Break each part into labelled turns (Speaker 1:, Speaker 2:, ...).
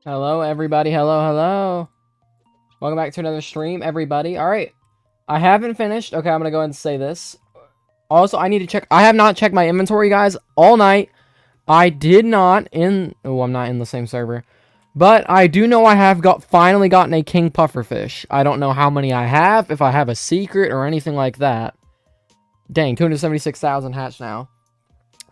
Speaker 1: Hello, everybody. Hello. Welcome back to another stream, everybody. All right. I haven't finished. Okay, I'm going to go ahead and say this. Also, I need to check. I have not checked my inventory, guys, all night. I did not in... Oh, I'm not in the same server. But I do know I have finally gotten a king pufferfish. I don't know how many I have, if I have a secret or anything like that. Dang, 276,000 hatch now.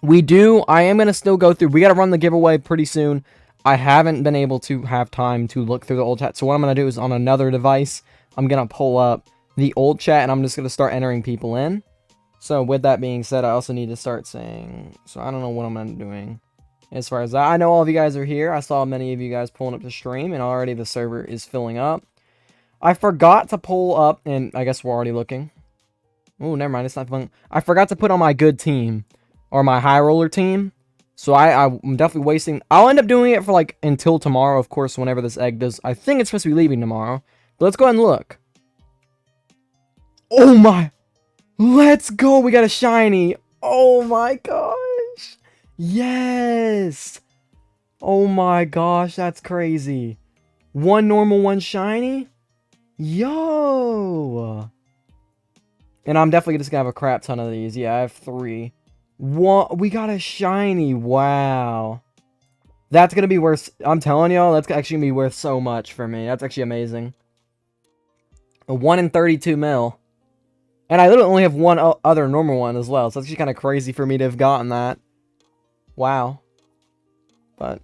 Speaker 1: I am going to still go through. We got to run the giveaway pretty soon. I haven't been able to have time to look through the old chat. So what I'm going to do is on another device, I'm going to pull up the old chat and I'm just going to start entering people in. So with that being said, I also need to start saying, so I don't know what I'm doing as far as that. I know all of you guys are here. I saw many of you guys pulling up the stream and already the server is filling up. I forgot to pull up, and I guess we're already looking. Oh, never mind. It's not fun. I forgot to put on my good team or my high roller team. So I'm definitely wasting... I'll end up doing it for, like, until tomorrow, of course, whenever this egg does... I think it's supposed to be leaving tomorrow. But let's go ahead and look. Oh, my... Let's go! We got a shiny! Oh, my gosh! Yes! Oh, my gosh, that's crazy. One normal, one shiny? Yo! And I'm definitely just gonna have a crap ton of these. Yeah, I have 3. We got a shiny. Wow. That's gonna be worth... I'm telling y'all, that's actually gonna be worth so much for me. That's actually amazing. A 1 in 32 mil. And I literally only have one other normal one as well. So it's actually kind of crazy for me to have gotten that. Wow. But...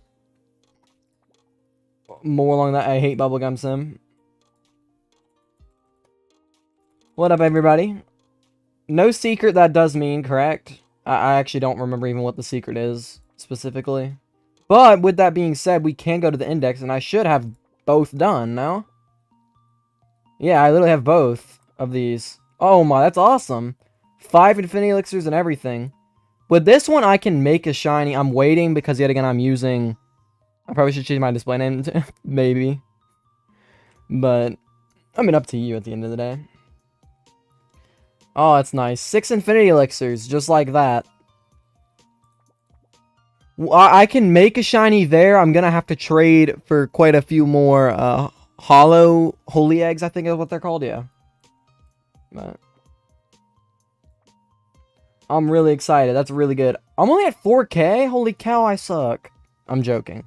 Speaker 1: more along that, I hate Bubblegum Sim. What up, everybody? No secret, that does mean, correct? I actually don't remember even what the secret is, specifically. But, with that being said, we can go to the index, and I should have both done, no? Yeah, I literally have both of these. Oh my, that's awesome. 5 infinity elixirs and everything. With this one, I can make a shiny. I'm waiting, because yet again, I'm using... I probably should change my display name, maybe. But, I mean, up to you at the end of the day. Oh, that's nice. 6 infinity elixirs, just like that. I can make a shiny there. I'm gonna have to trade for quite a few more hollow holy eggs, I think is what they're called, yeah. But I'm really excited. That's really good. I'm only at 4K? Holy cow, I suck. I'm joking.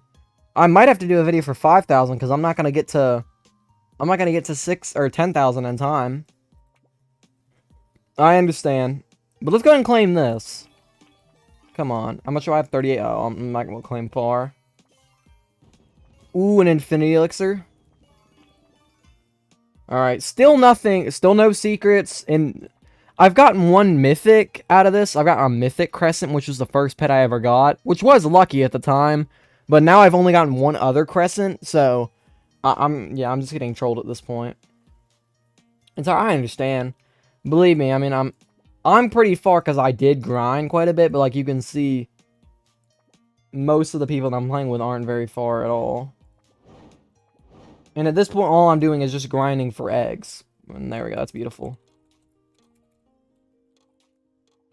Speaker 1: I might have to do a video for 5,000 because I'm not gonna get to 6 or 10,000 in time. I understand. But let's go ahead and claim this. Come on. How much do I have? 38. Oh, I'm not going to claim far. Ooh, an infinity elixir. Alright, still nothing. Still no secrets. And I've gotten one mythic out of this. I've got a mythic crescent, which was the first pet I ever got. Which was lucky at the time. But now I've only gotten one other crescent. So, I'm just getting trolled at this point. And so I understand. Believe me, I mean, I'm pretty far because I did grind quite a bit, but like you can see, most of the people that I'm playing with aren't very far at all. And at this point, all I'm doing is just grinding for eggs. And there we go, that's beautiful.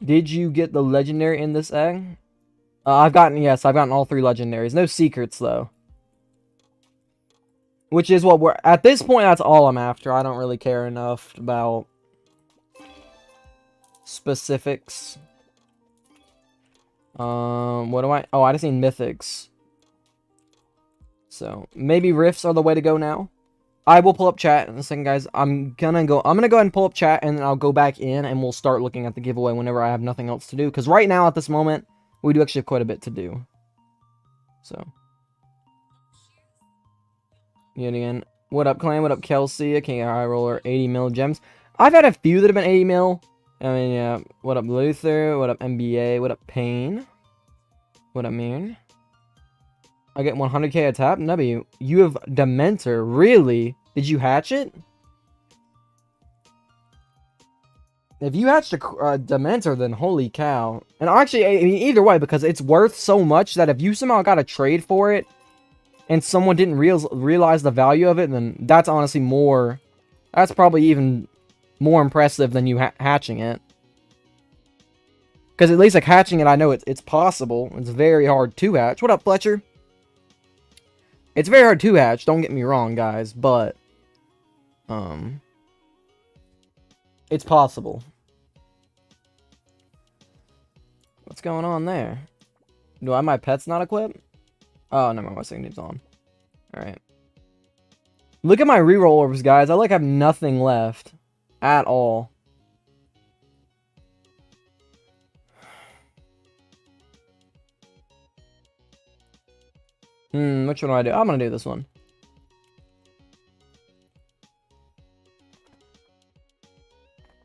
Speaker 1: Did you get the legendary in this egg? Yes, I've gotten all 3 legendaries. No secrets, though. Which is what at this point, that's all I'm after. I don't really care enough about specifics. What do I... Oh, I just need mythics. So, maybe rifts are the way to go now. I will pull up chat in a second, guys. I'm gonna go ahead and pull up chat, and then I'll go back in, and we'll start looking at the giveaway whenever I have nothing else to do. Because right now, at this moment, we do actually have quite a bit to do. So. Yet again. What up, Clan? What up, Kelsey? Okay, high roller, 80 mil gems. I've had a few that have been 80 mil. I mean, yeah. What up, Luther? What up, NBA? What up, Payne? What up, Mirn? I get 100k a tap? Nubby, you have Dementor. Really? Did you hatch it? If you hatched a Dementor, then holy cow. And actually, I mean, either way, because it's worth so much that if you somehow got a trade for it, and someone didn't realize the value of it, then that's honestly more... That's probably even more impressive than you hatching it. Because at least like hatching it, I know it's possible. It's very hard to hatch. What up, Fletcher? It's very hard to hatch, don't get me wrong, guys, but it's possible. What's going on there? Do I have my pets not equipped? Oh, no, my second team's on. Alright. Look at my reroll orbs, guys. I like have nothing left at all. Which one do I do? I'm gonna do this one.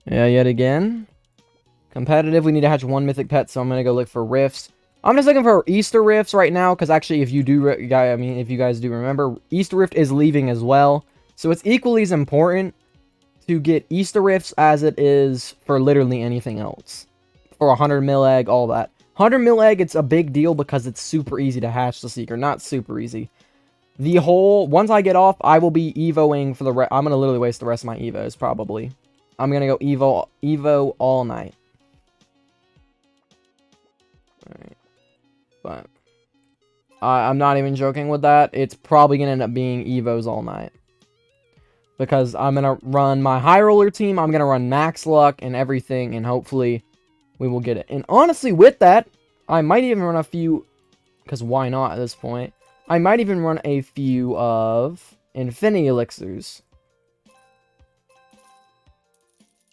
Speaker 1: Yeah, yet again. Competitive, we need to hatch one mythic pet, so I'm gonna go look for rifts. I'm just looking for Easter rifts right now, because actually, if you guys do remember, Easter rift is leaving as well. So it's equally as important to get Easter rifts as it is for literally anything else. For 100 mil egg, all that. 100 mil egg, it's a big deal because it's super easy to hatch the Seeker. Not super easy. Once I get off, I will be evoing for the I'm gonna literally waste the rest of my evos, probably. I'm gonna go evo all night. Alright. But I'm not even joking with that. It's probably gonna end up being evos all night. Because I'm gonna run my high roller team, I'm gonna run max luck and everything, and hopefully we will get it. And honestly, with that, I might even run a few, because why not at this point? I might even run a few of Infinity Elixirs.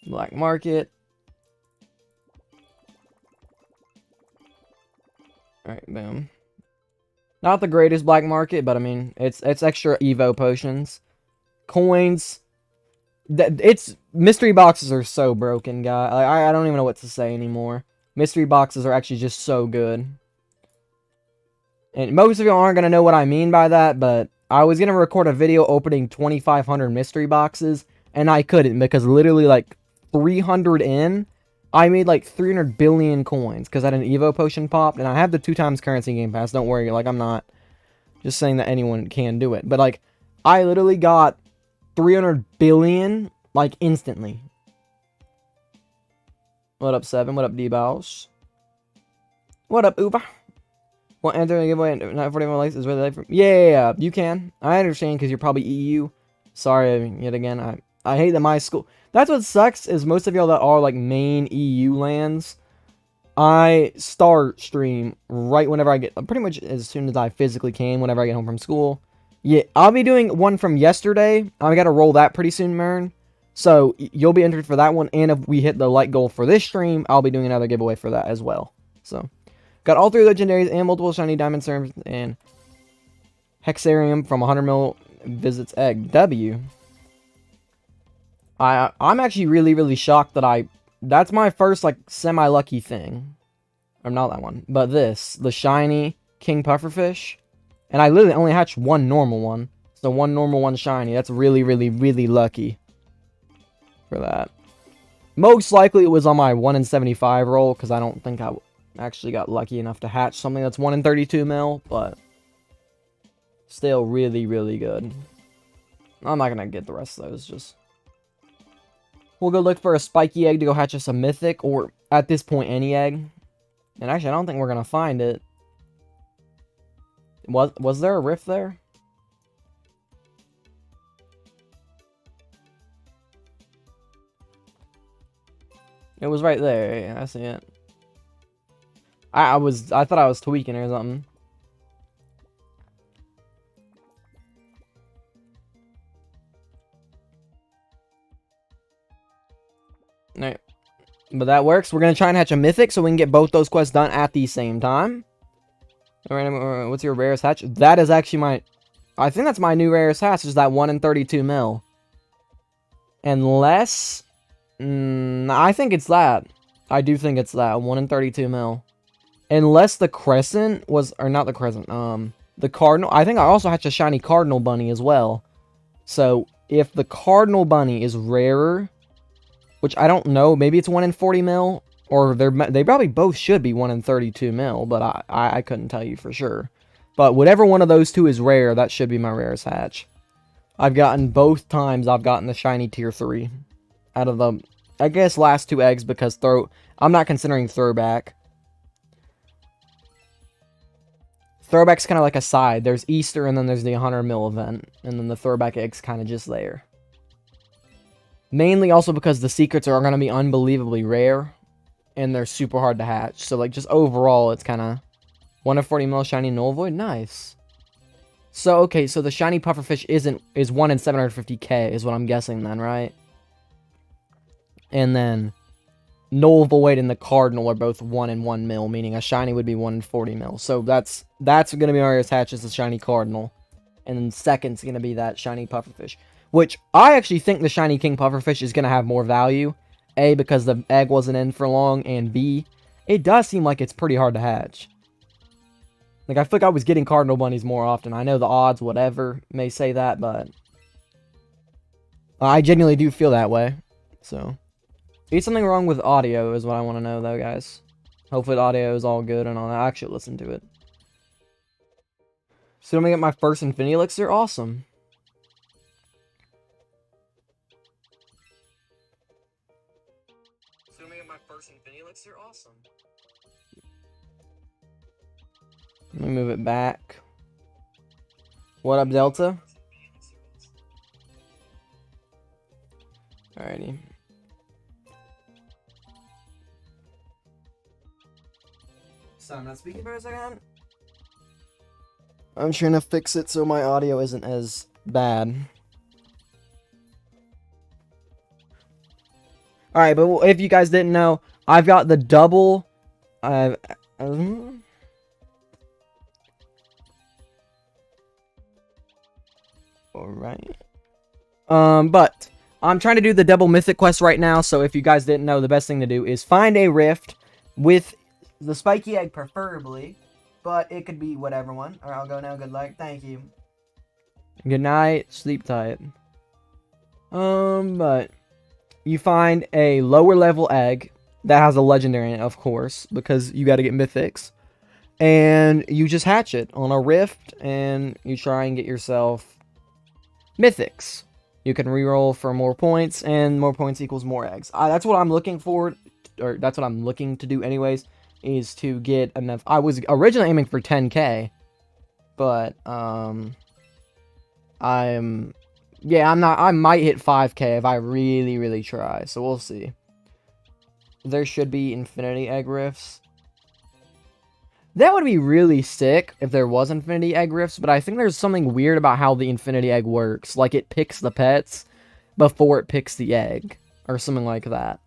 Speaker 1: Black Market. Alright, boom. Not the greatest Black Market, but I mean, it's extra Evo potions. Coins. Mystery boxes are so broken, guys. I don't even know what to say anymore. Mystery boxes are actually just so good. And most of you aren't going to know what I mean by that, but I was going to record a video opening 2,500 mystery boxes, and I couldn't, because literally, like, 300 in, I made, like, 300 billion coins, because I had an Evo potion popped, and I have the 2x currency game pass, don't worry, like, I'm not just saying that anyone can do it, but, like, I literally got 300 billion, like, instantly. What up, Seven? What up, D-Bows? What up, Uber? Well, enter the giveaway not 41 likes is really late for... Yeah, you can. I understand, because you're probably EU. Sorry, yet again, I hate that my school... That's what sucks, is most of y'all that are, like, main EU lands, I start stream right whenever I get... Pretty much as soon as I physically can, whenever I get home from school. Yeah, I'll be doing one from yesterday. I gotta roll that pretty soon, Mern. So, you'll be entered for that one, and if we hit the like goal for this stream, I'll be doing another giveaway for that as well. So, got all 3 legendaries and multiple shiny diamond serums and Hexarium from 100 mil visits egg. W. I'm actually really, really shocked that that's my first, like, semi-lucky thing. Or not that one, but this. The shiny King Pufferfish. And I literally only hatched one normal one. So one normal, one shiny. That's really, really, really lucky. For that. Most likely it was on my 1 in 75 roll, because I don't think I actually got lucky enough to hatch something that's 1 in 32 mil, but still really, really good. I'm not going to get the rest of those, just... We'll go look for a spiky egg to go hatch us a mythic, or at this point, any egg. And actually, I don't think we're going to find it. Was there a rift there? It was right there. Yeah, I see it. I thought I was tweaking or something. Alright. But that works. We're going to try and hatch a mythic so we can get both those quests done at the same time. Alright, what's your rarest hatch? That is actually my... I think that's my new rarest hatch, is that 1 in 32 mil. Unless... I think it's that. I do think it's that. 1 in 32 mil. Unless the crescent was... Or not the crescent. The cardinal... I think I also hatched a shiny cardinal bunny as well. So, if the cardinal bunny is rarer... Which I don't know. Maybe it's 1 in 40 mil. Or they probably both should be 1 in 32 mil. But I couldn't tell you for sure. But whatever one of those two is rare, that should be my rarest hatch. I've gotten both times I've gotten the shiny tier 3. Out of the, I guess, last 2 eggs, because I'm not considering throwback. Throwback's kind of like a side. There's Easter, and then there's the 100 mil event, and then the throwback egg's kind of just there. Mainly also because the secrets are going to be unbelievably rare, and they're super hard to hatch. So, like, just overall, it's kind of 1 of 40 mil shiny null void. Nice. So, okay, so the shiny pufferfish is 1 in 750k, is what I'm guessing then, right? And then null void and the cardinal are both 1 in 1 mil, meaning a shiny would be 1 in 40 mil. So that's going to be our attached as the shiny cardinal. And then second's going to be that shiny pufferfish. Which, I actually think the shiny king pufferfish is going to have more value. A, because the egg wasn't in for long, and B, it does seem like it's pretty hard to hatch. Like, I feel like I was getting cardinal bunnies more often. I know the odds, whatever, may say that, but I genuinely do feel that way. So, is something wrong with audio is what I want to know, though, guys. Hopefully the audio is all good and all that. I actually listen to it. So I'm going to get my first Infinity Elixir. Awesome. So I'm going to get my first Infinity Elixir. Awesome. Let me move it back. What up, Delta? Alrighty. So I'm not speaking for a second. I'm trying to fix it so my audio isn't as bad. Alright, but if you guys didn't know, I've got the double... Alright. But I'm trying to do the double mythic quest right now, so if you guys didn't know, the best thing to do is find a rift with the spiky egg preferably. But it could be whatever one. Alright, I'll go now. Good luck. Thank you. Good night. Sleep tight. But you find a lower level egg that has a legendary in it, of course, because you got to get mythics. And you just hatch it on a rift, and you try and get yourself mythics. You can reroll for more points, and more points equals more eggs. That's what I'm looking for, or that's what I'm looking to do anyways. Is to get enough. I was originally aiming for 10k, but I might hit 5k if I really try, so we'll see. There should be infinity egg rifts. That would be really sick if there was infinity egg rifts, but I think there's something weird about how the infinity egg works. Like, it picks the pets before it picks the egg, or something like that.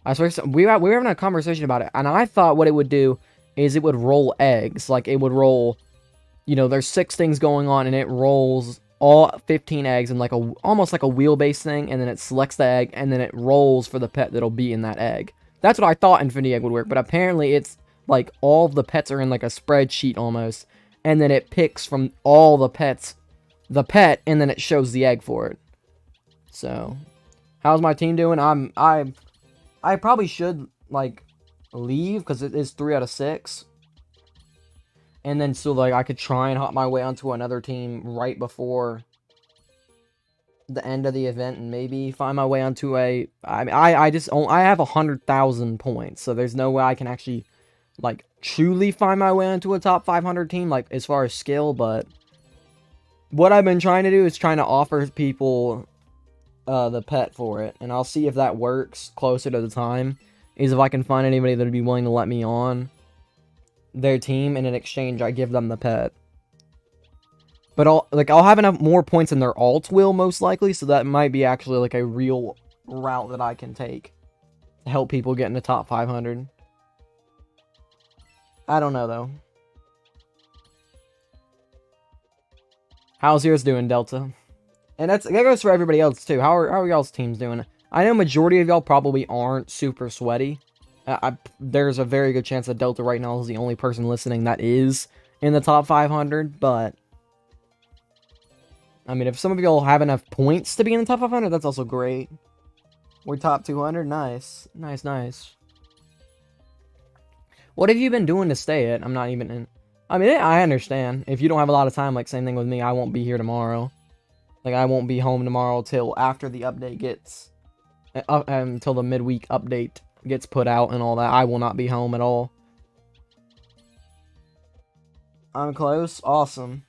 Speaker 1: I swear, we were having a conversation about it, and I thought what it would do is it would roll eggs. Like, it would roll, you know, there's 6 things going on, and it rolls all 15 eggs in like almost like a wheelbase thing, and then it selects the egg, and then it rolls for the pet that'll be in that egg. That's what I thought Infinity Egg would work, but apparently it's like all the pets are in like a spreadsheet almost, and then it picks from all the pets, the pet, and then it shows the egg for it. So, how's my team doing? I probably should, like, leave, because it is 3 out of 6. And then, so, like, I could try and hop my way onto another team right before the end of the event, and maybe find my way onto a... I have 100,000 points, so there's no way I can actually, like, truly find my way onto a top 500 team, like, as far as skill, but... What I've been trying to do is trying to offer people... the pet for it, and I'll see if that works closer to the time, is if I can find anybody that would be willing to let me on their team, and in exchange I give them the pet. But I'll have enough more points than their alt will, most likely, so that might be actually like a real route that I can take to help people get in the top 500. I don't know, though. How's yours doing, Delta? And that goes for everybody else, too. How are y'all's teams doing? I know majority of y'all probably aren't super sweaty. There's a very good chance that Delta right now is the only person listening that is in the top 500, but... I mean, if some of y'all have enough points to be in the top 500, that's also great. We're top 200? Nice. Nice. What have you been doing to stay it? I'm not even in... I mean, I understand. If you don't have a lot of time, like, same thing with me, I won't be here tomorrow. Like, I won't be home tomorrow till after the update gets... until the midweek update gets put out and all that. I will not be home at all. I'm close. Awesome.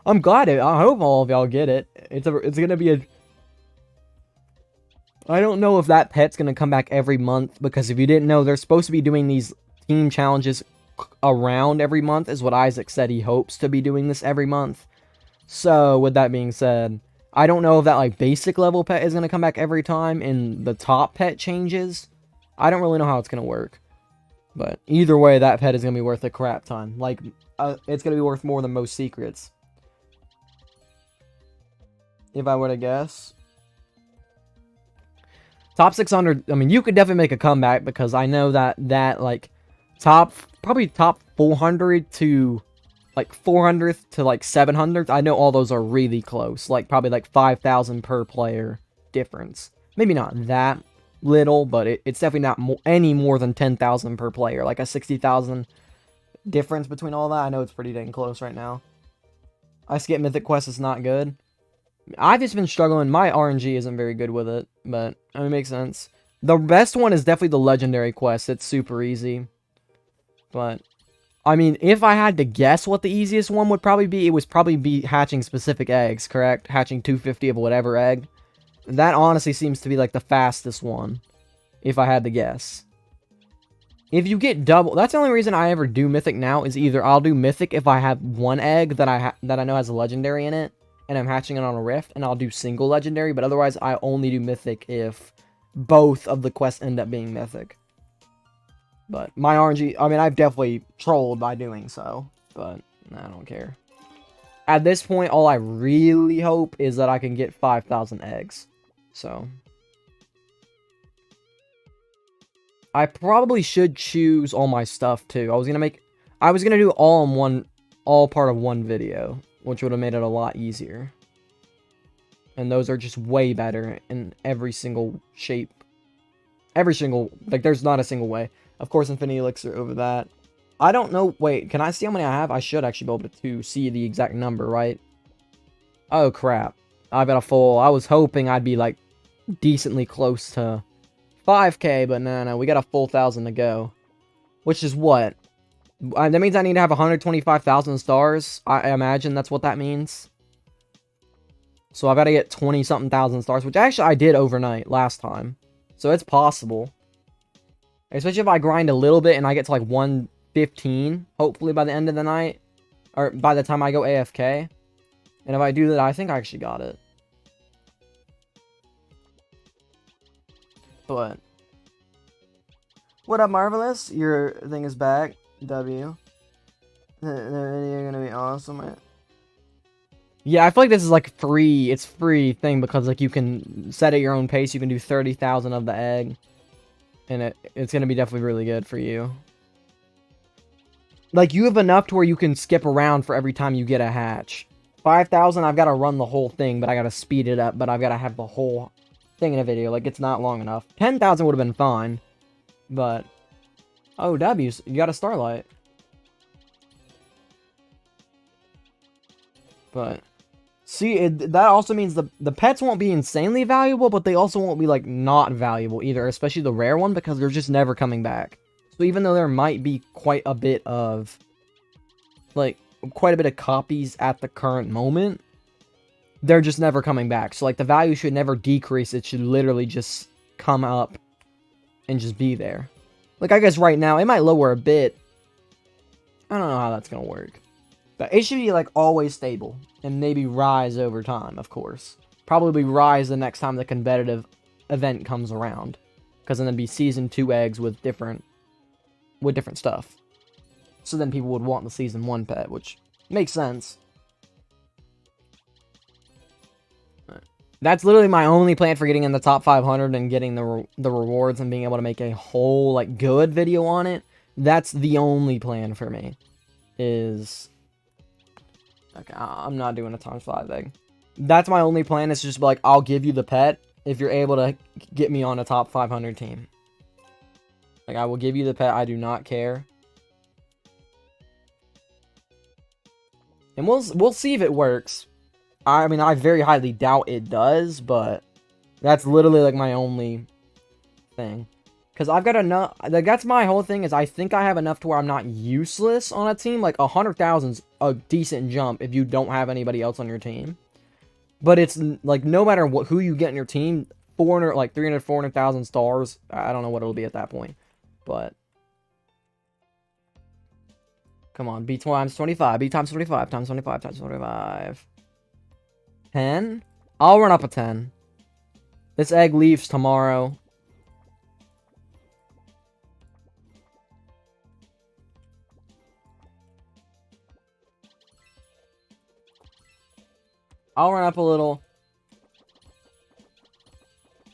Speaker 1: I'm glad it. I hope all of y'all get it. It's gonna be a. I don't know if that pet's gonna come back every month, because if you didn't know, they're supposed to be doing these team challenges around every month, is what Isaac said. He hopes to be doing this every month. So with that being said, I don't know if that like basic level pet is gonna come back every time and the top pet changes. I don't really know how it's gonna work. But either way, that pet is gonna be worth a crap ton. Like, it's gonna be worth more than most secrets, if I were to guess. Top 600, I mean, you could definitely make a comeback, because I know that like probably top 400 to like 400th to like 700th. I know all those are really close, like probably like 5,000 per player difference. Maybe not that little, but it's definitely not any more than 10,000 per player, like a 60,000 difference between all that. I know it's pretty dang close right now. I skip Mythic Quest is not good. I've just been struggling. My RNG isn't very good with it, but I mean, it makes sense. The best one is definitely the Legendary Quest. It's super easy. But, I mean, if I had to guess what the easiest one would probably be, it would probably be hatching specific eggs, correct? Hatching 250 of whatever egg. That honestly seems to be like the fastest one, if I had to guess. If you get double, that's the only reason I ever do Mythic now, is either I'll do Mythic if I have one egg that I know has a Legendary in it, and I'm hatching it on a Rift, and I'll do single Legendary, but otherwise I only do Mythic if both of the quests end up being Mythic. But my RNG, I mean, I've definitely trolled by doing so, but I don't care. At this point, all I really hope is that I can get 5,000 eggs. So, I probably should choose all my stuff too. I was gonna do all part of one video, which would have made it a lot easier. And those are just way better in every single shape. Like, there's not a single way. Of course, Infinity Elixir over that. I don't know, wait, can I see how many I have? I should actually be able to see the exact number, right? Oh, crap. I've got a full, I was hoping I'd be, like, decently close to 5k, but no, we got a full 1,000 to go. Which is what? That means I need to have 125,000 stars. I imagine that's what that means. So I've got to get 20-something thousand stars, which actually I did overnight last time. So it's possible. Especially if I grind a little bit and I get to like 115, hopefully by the end of the night. Or by the time I go AFK. And if I do that, I think I actually got it. But what up, Marvelous? Your thing is back. W. The video gonna be awesome, right? Yeah, I feel like this is like free. It's free thing because like you can set at your own pace. You can do 30,000 of the egg, and it's gonna be definitely really good for you. Like you have enough to where you can skip around for every time you get a hatch. 5,000, I've got to run the whole thing, but I got to speed it up. But I've got to have the whole thing in a video. Like it's not long enough. 10,000 would have been fine, but oh, W's, you got a Starlight. But see, that also means the pets won't be insanely valuable, but they also won't be like not valuable either, especially the rare one, because they're just never coming back. So even though there might be quite a bit of copies at the current moment, they're just never coming back. So like the value should never decrease. It should literally just come up and just be there. Like I guess right now it might lower a bit. I don't know how that's gonna work. But it should be like always stable and maybe rise over time, of course. Probably rise the next time the competitive event comes around. Because then it'd be season 2 eggs with different stuff. So then people would want the season 1 pet, which makes sense. That's literally my only plan for getting in the top 500 and getting the rewards and being able to make a whole like good video on it. That's the only plan for me. Is okay, I'm not doing a ×5 egg. That's my only plan. Is just like I'll give you the pet if you're able to get me on a top 500 team. Like I will give you the pet. I do not care. And we'll see if it works. I mean, I very highly doubt it does, but that's literally like my only thing. Because I've got enough. Like, that's my whole thing, is I think I have enough to where I'm not useless on a team. Like, 100,000's a decent jump if you don't have anybody else on your team. But it's, like, no matter who you get in your team, 400, like, 300, 400,000 stars. I don't know what it'll be at that point. But, come on. B times 25. B times 25. Times 25. Times 25. 10? I'll run up a 10. This egg leaves tomorrow. I'll run up a little.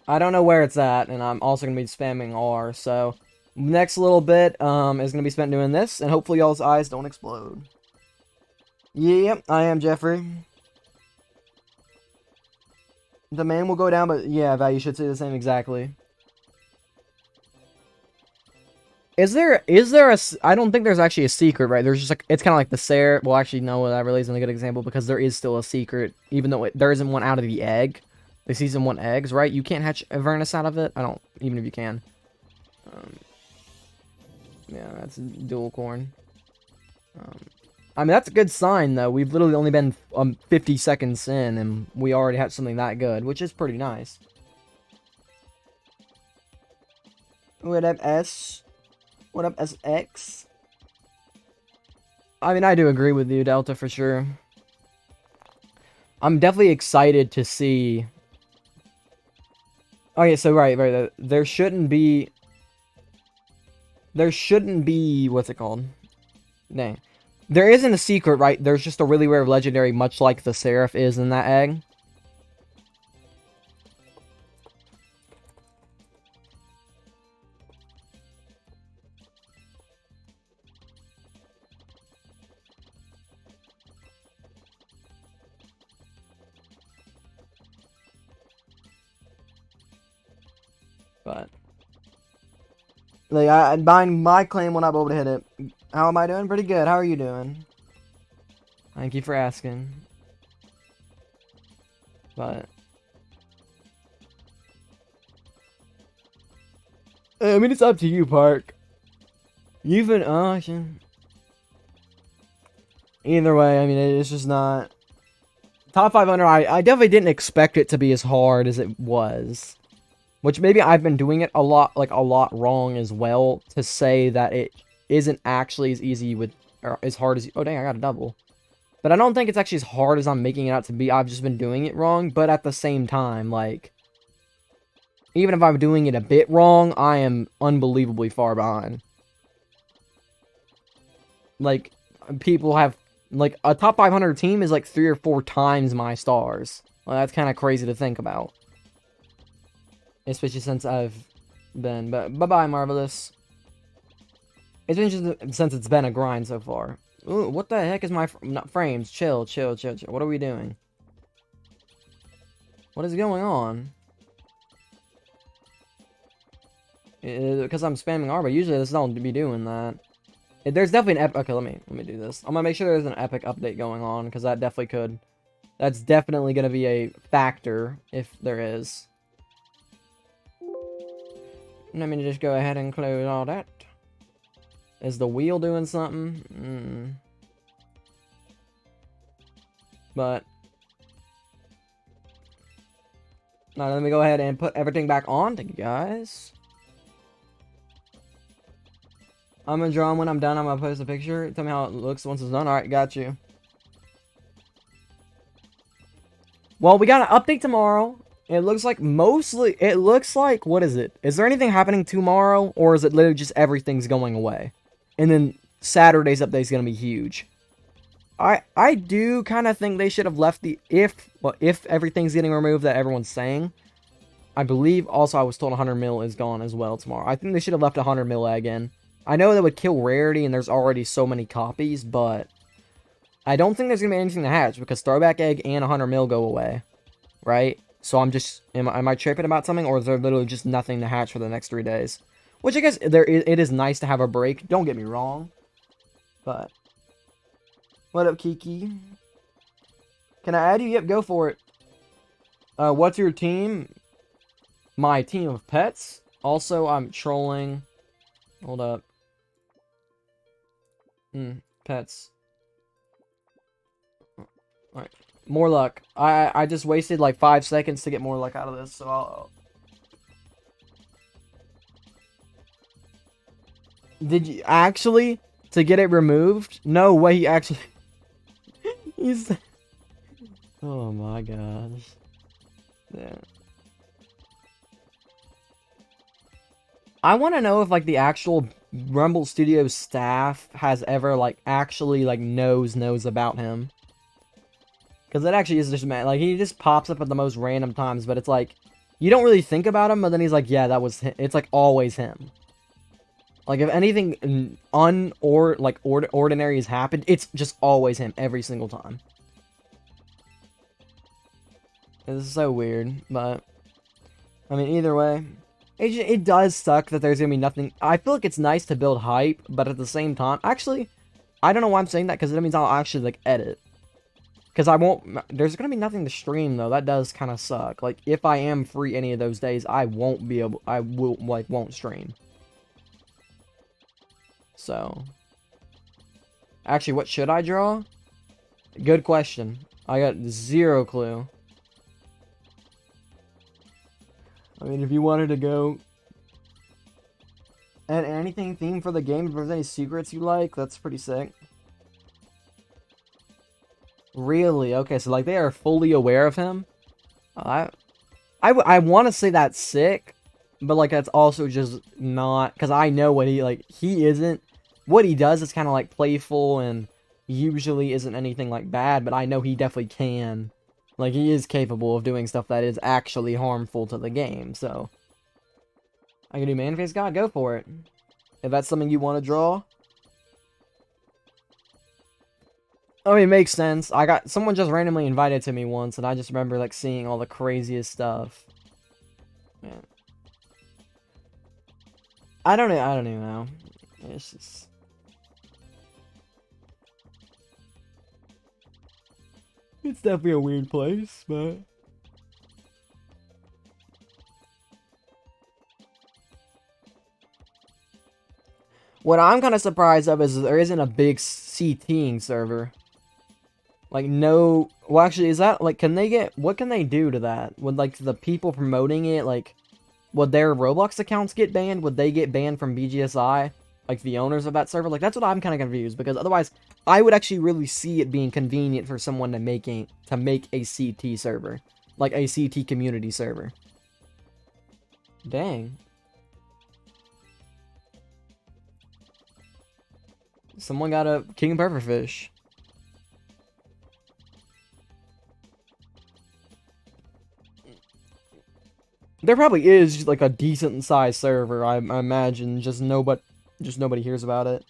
Speaker 1: I don't know where it's at, and I'm also going to be spamming R, so next little bit is going to be spent doing this, and hopefully y'all's eyes don't explode. Yep, I am Jeffrey. The man will go down, but yeah, value should say the same exactly. Is there a, I don't think there's actually a secret, right? There's just like, it's kind of like the Sarah, well actually no, that really isn't a good example because there is still a secret, even though there isn't one out of the egg. The season 1 eggs, right? You can't hatch Avernus out of it? I don't, even if you can. Yeah, that's dual corn. I mean, that's a good sign, though. We've literally only been 50 seconds in, and we already have something that good, which is pretty nice. What up, S? What up, SX? I mean, I do agree with you, Delta, for sure. I'm definitely excited to see... Okay, so right, there shouldn't be... What's it called? Dang. There isn't a secret, right? There's just a really rare legendary, much like the Seraph is in that egg. But... like, my claim will not be able to hit it. How am I doing? Pretty good. How are you doing? Thank you for asking. But... I mean, it's up to you, Park. You've been... either way, I mean, it's just not... Top 500, I definitely didn't expect it to be as hard as it was. Which maybe I've been doing it a lot wrong as well, to say that it isn't actually as easy with, or as hard as, oh dang, I got a double. But I don't think it's actually as hard as I'm making it out to be. I've just been doing it wrong, but at the same time, like, even if I'm doing it a bit wrong, I am unbelievably far behind. Like, people have, like, a top 500 team is like 3 or 4 times my stars. Well, that's kind of crazy to think about. Especially since I've been, but bye-bye, Marvelous. It's been just since it's been a grind so far. Ooh, what the heck is my not frames? Chill. What are we doing? What is going on? Because I'm spamming R, but usually this don't be doing that. There's definitely an epic. Okay, let me do this. I'm gonna make sure there's an epic update going on, because that definitely could. That's definitely gonna be a factor if there is. Let me just go ahead and close all that. Is the wheel doing something? But... now let me go ahead and put everything back on. Thank you, guys. I'm gonna draw them when I'm done. I'm gonna post a picture. Tell me how it looks once it's done. Alright, got you. Well, we got an update tomorrow. It looks like mostly, it looks like, what is it? Is there anything happening tomorrow, or is it literally just everything's going away? And then Saturday's update is going to be huge. I do kind of think they should have left the, if everything's getting removed that everyone's saying. I believe also I was told 100 mil is gone as well tomorrow. I think they should have left 100 mil egg in. I know that would kill rarity and there's already so many copies, but I don't think there's going to be anything to hatch because throwback egg and 100 mil go away, right? So I'm just, am I tripping about something, or is there literally just nothing to hatch for the next 3 days? Which I guess it is nice to have a break, don't get me wrong. But, what up, Kiki? Can I add you? Yep, go for it. What's your team? My team of pets? Also, I'm trolling. Hold up. Pets. Alright. More luck. I just wasted like 5 seconds to get more luck out of this, so I'll... Did you actually to get it removed? No way, he actually he's oh my gosh. Yeah. I want to know if like the actual Rumble Studios staff has ever like actually like knows about him. Cuz it actually is just man, like he just pops up at the most random times, but it's like you don't really think about him, but then he's like, yeah, that was him. It's like always him. Like, if anything ordinary has happened, it's just always him every single time. This is so weird, but... I mean, either way, it does suck that there's gonna be nothing... I feel like it's nice to build hype, but at the same time... Actually, I don't know why I'm saying that, because that means I'll actually, like, edit. Because I won't... There's gonna be nothing to stream, though. That does kind of suck. Like, if I am free any of those days, I won't be able... I will, like, won't stream. So, actually, what should I draw? Good question. I got 0 clue. I mean, if you wanted to go and anything themed for the game, if there's any secrets you like, that's pretty sick. Really? Okay, so like they are fully aware of him. I want to say that's sick, but like that's also just not, because I know what he isn't. What he does is kind of like playful and usually isn't anything like bad, but I know he definitely can. Like, he is capable of doing stuff that is actually harmful to the game, so... I can do Man-Face God, go for it. If that's something you want to draw. I mean, it makes sense. Someone just randomly invited to me once, and I just remember, like, seeing all the craziest stuff. Man. I don't even know. It's just... It's definitely a weird place, but... What I'm kind of surprised of is there isn't a big CTing server. Like, no... Well, actually, is that, like, can they get... What can they do to that? Would, like, the people promoting it, like... Would their Roblox accounts get banned? Would they get banned from BGSI? Like, the owners of that server? Like, that's what I'm kind of confused, because otherwise, I would actually really see it being convenient for someone to make a CT server. Like, a CT community server. Dang. Someone got a King Pufferfish. There probably is like a decent sized server, I imagine. Just nobody hears about it.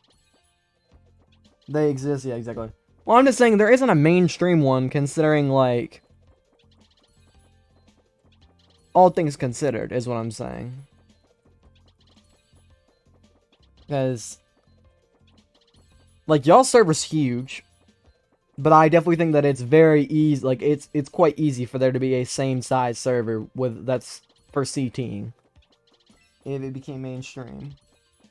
Speaker 1: They exist, yeah, exactly. Well, I'm just saying there isn't a mainstream one, considering like all things considered, is what I'm saying. Because like y'all's server's huge, but I definitely think that it's very easy. Like it's quite easy for there to be a same size server with that's for CTing if it became mainstream.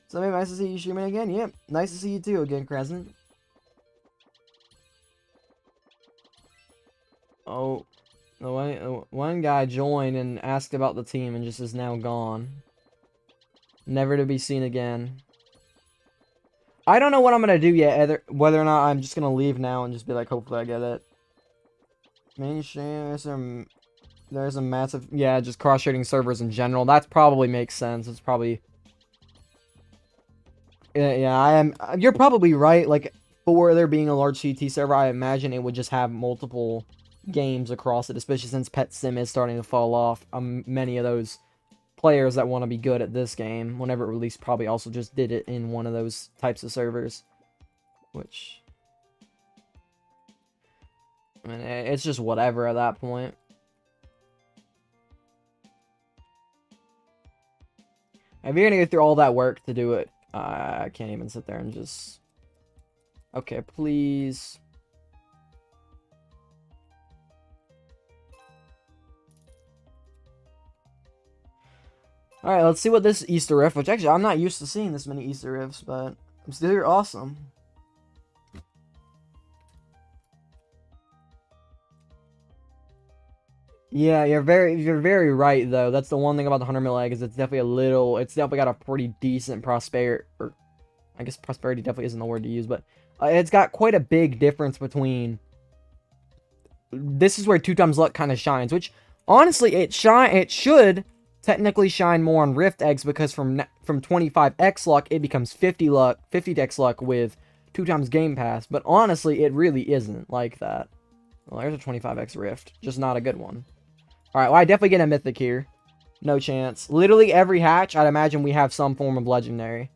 Speaker 1: So maybe nice to see you streaming again. Yep, nice to see you too again, Crescent. Oh, one guy joined and asked about the team and just is now gone. Never to be seen again. I don't know what I'm gonna do yet, whether or not I'm just gonna leave now and just be like, hopefully I get it. Mainstream, there's a massive, yeah, just cross-shading servers in general. That probably makes sense. It's probably, yeah, you're probably right. Like, for there being a large CT server, I imagine it would just have multiple games across it, especially since Pet Sim is starting to fall off. Many of those players that want to be good at this game, whenever it released, probably also just did it in one of those types of servers. Which, I mean, it's just whatever at that point. If you're gonna go through all that work to do it, I can't even sit there and just... Okay, please. Alright, let's see what this Easter rift, which actually I'm not used to seeing this many Easter rifts, but I'm still awesome. Yeah, you're very right though. That's the one thing about the 100 mil egg is it's definitely got a pretty decent prosperity, or I guess prosperity definitely isn't the word to use, but it's got quite a big difference between. This is where 2 times luck kind of shines, which honestly it should technically shine more on rift eggs because from 25x luck it becomes 50x luck with 2 times game pass, but honestly it really isn't like that. Well, there's a 25x rift, just not a good one. Alright, well, I definitely get a mythic here. No chance. Literally every hatch, I'd imagine we have some form of legendary.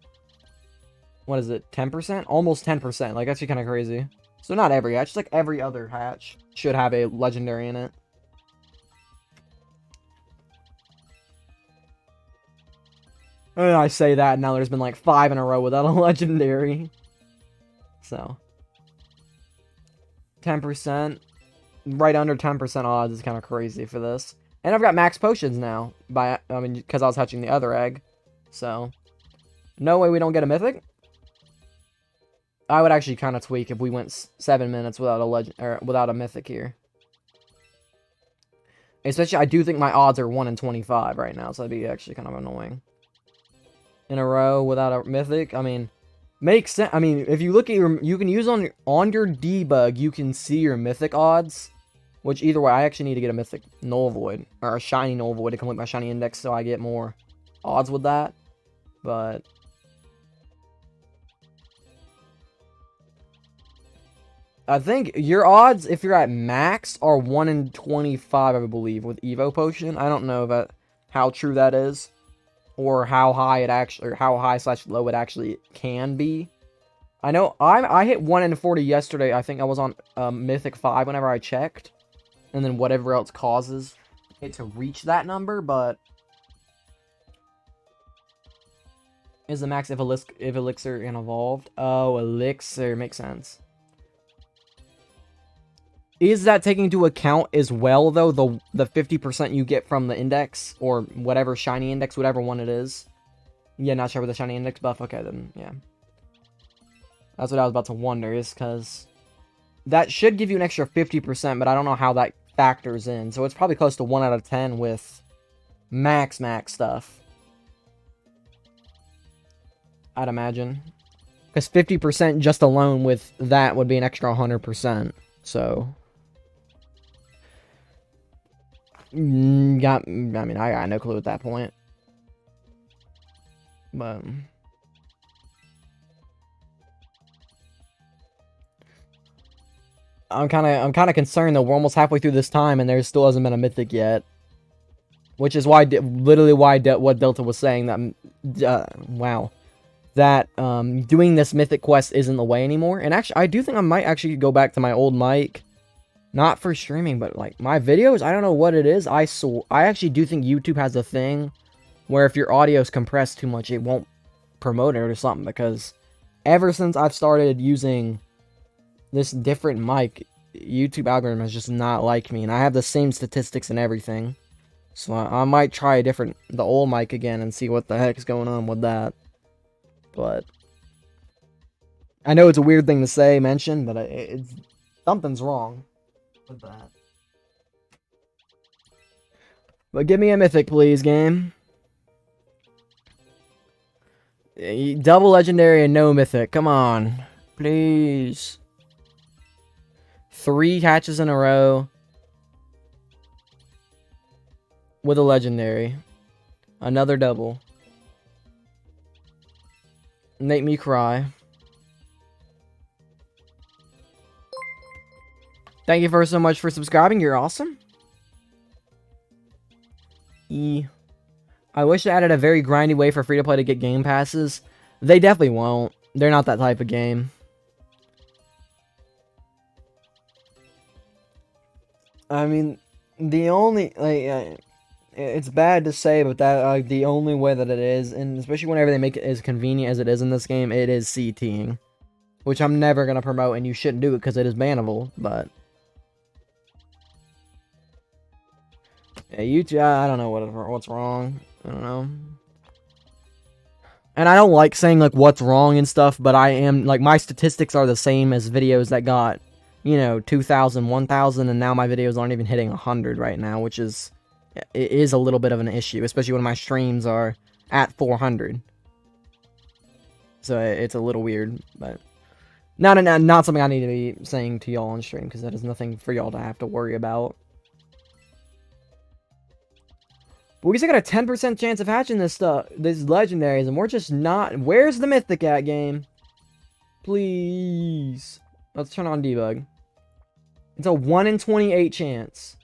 Speaker 1: What is it, 10%? Almost 10%, like, that's kind of crazy. So not every hatch, just like every other hatch should have a legendary in it. And I say that, and now there's been like 5 in a row without a legendary. So. 10%. Right under 10% odds is kind of crazy for this. And I've got max potions now, because I was hatching the other egg. So, no way we don't get a mythic. I would actually kind of tweak if we went 7 minutes without a mythic here. Especially, I do think my odds are 1 in 25 right now, so that'd be actually kind of annoying. In a row without a mythic, I mean, makes sense. I mean, if you look at you can use on your debug, you can see your mythic odds. Which, either way, I actually need to get a mythic null void, or a shiny null void to complete my shiny index so I get more odds with that. But I think your odds, if you're at max, are 1 in 25, I believe, with Evo Potion. I don't know how true that is, or how high how high/low it actually can be. I know I hit 1 in 40 yesterday. I think I was on Mythic 5 whenever I checked. And then whatever else causes it to reach that number, but is the max if elixir and evolved? Oh, elixir makes sense. Is that taking into account as well though the 50% you get from the index or whatever shiny index, whatever one it is? Yeah, not sure with the shiny index buff. Okay, then yeah, that's what I was about to wonder, is because that should give you an extra 50%, but I don't know how that factors in. So it's probably close to 1 out of 10 with max stuff, I'd imagine. Because 50% just alone with that would be an extra 100%. So I got no clue at that point. But I'm kind of concerned that we're almost halfway through this time and there still hasn't been a mythic yet, which is why literally what Delta was saying that wow, that doing this mythic quest isn't the way anymore. And actually, I do think I might actually go back to my old mic, not for streaming, but like my videos. I don't know what it is. I actually do think YouTube has a thing where if your audio is compressed too much, it won't promote it or something. Because ever since I've started using this different mic, YouTube algorithm has just not liked me, and I have the same statistics and everything. So I might try the old mic again and see what the heck is going on with that. But I know it's a weird thing to mention, but something's wrong with that. But give me a mythic, please, game. Double legendary and no mythic. Come on, please. 3 hatches in a row with a legendary. Another double. Make me cry. Thank you so much for subscribing. You're awesome. I wish they added a very grindy way for free-to-play to get game passes. They definitely won't. They're not that type of game. I mean, the only, it's bad to say, but that, the only way that it is, and especially whenever they make it as convenient as it is in this game, it is CTing. Which I'm never going to promote, and you shouldn't do it because it is bannable, but yeah, YouTube, I don't know what's wrong. I don't know. And I don't like saying, like, what's wrong and stuff, but I am, like, my statistics are the same as videos that got, you know, 2,000, 1,000, and now my videos aren't even hitting 100 right now, which is, it is a little bit of an issue, especially when my streams are at 400. So it's a little weird, but not something I need to be saying to y'all on stream, because that is nothing for y'all to have to worry about. But we still got a 10% chance of hatching this stuff, these legendaries, and we're just not. Where's the Mythic at, game? Please. Let's turn on debug. It's a 1 in 28 chance.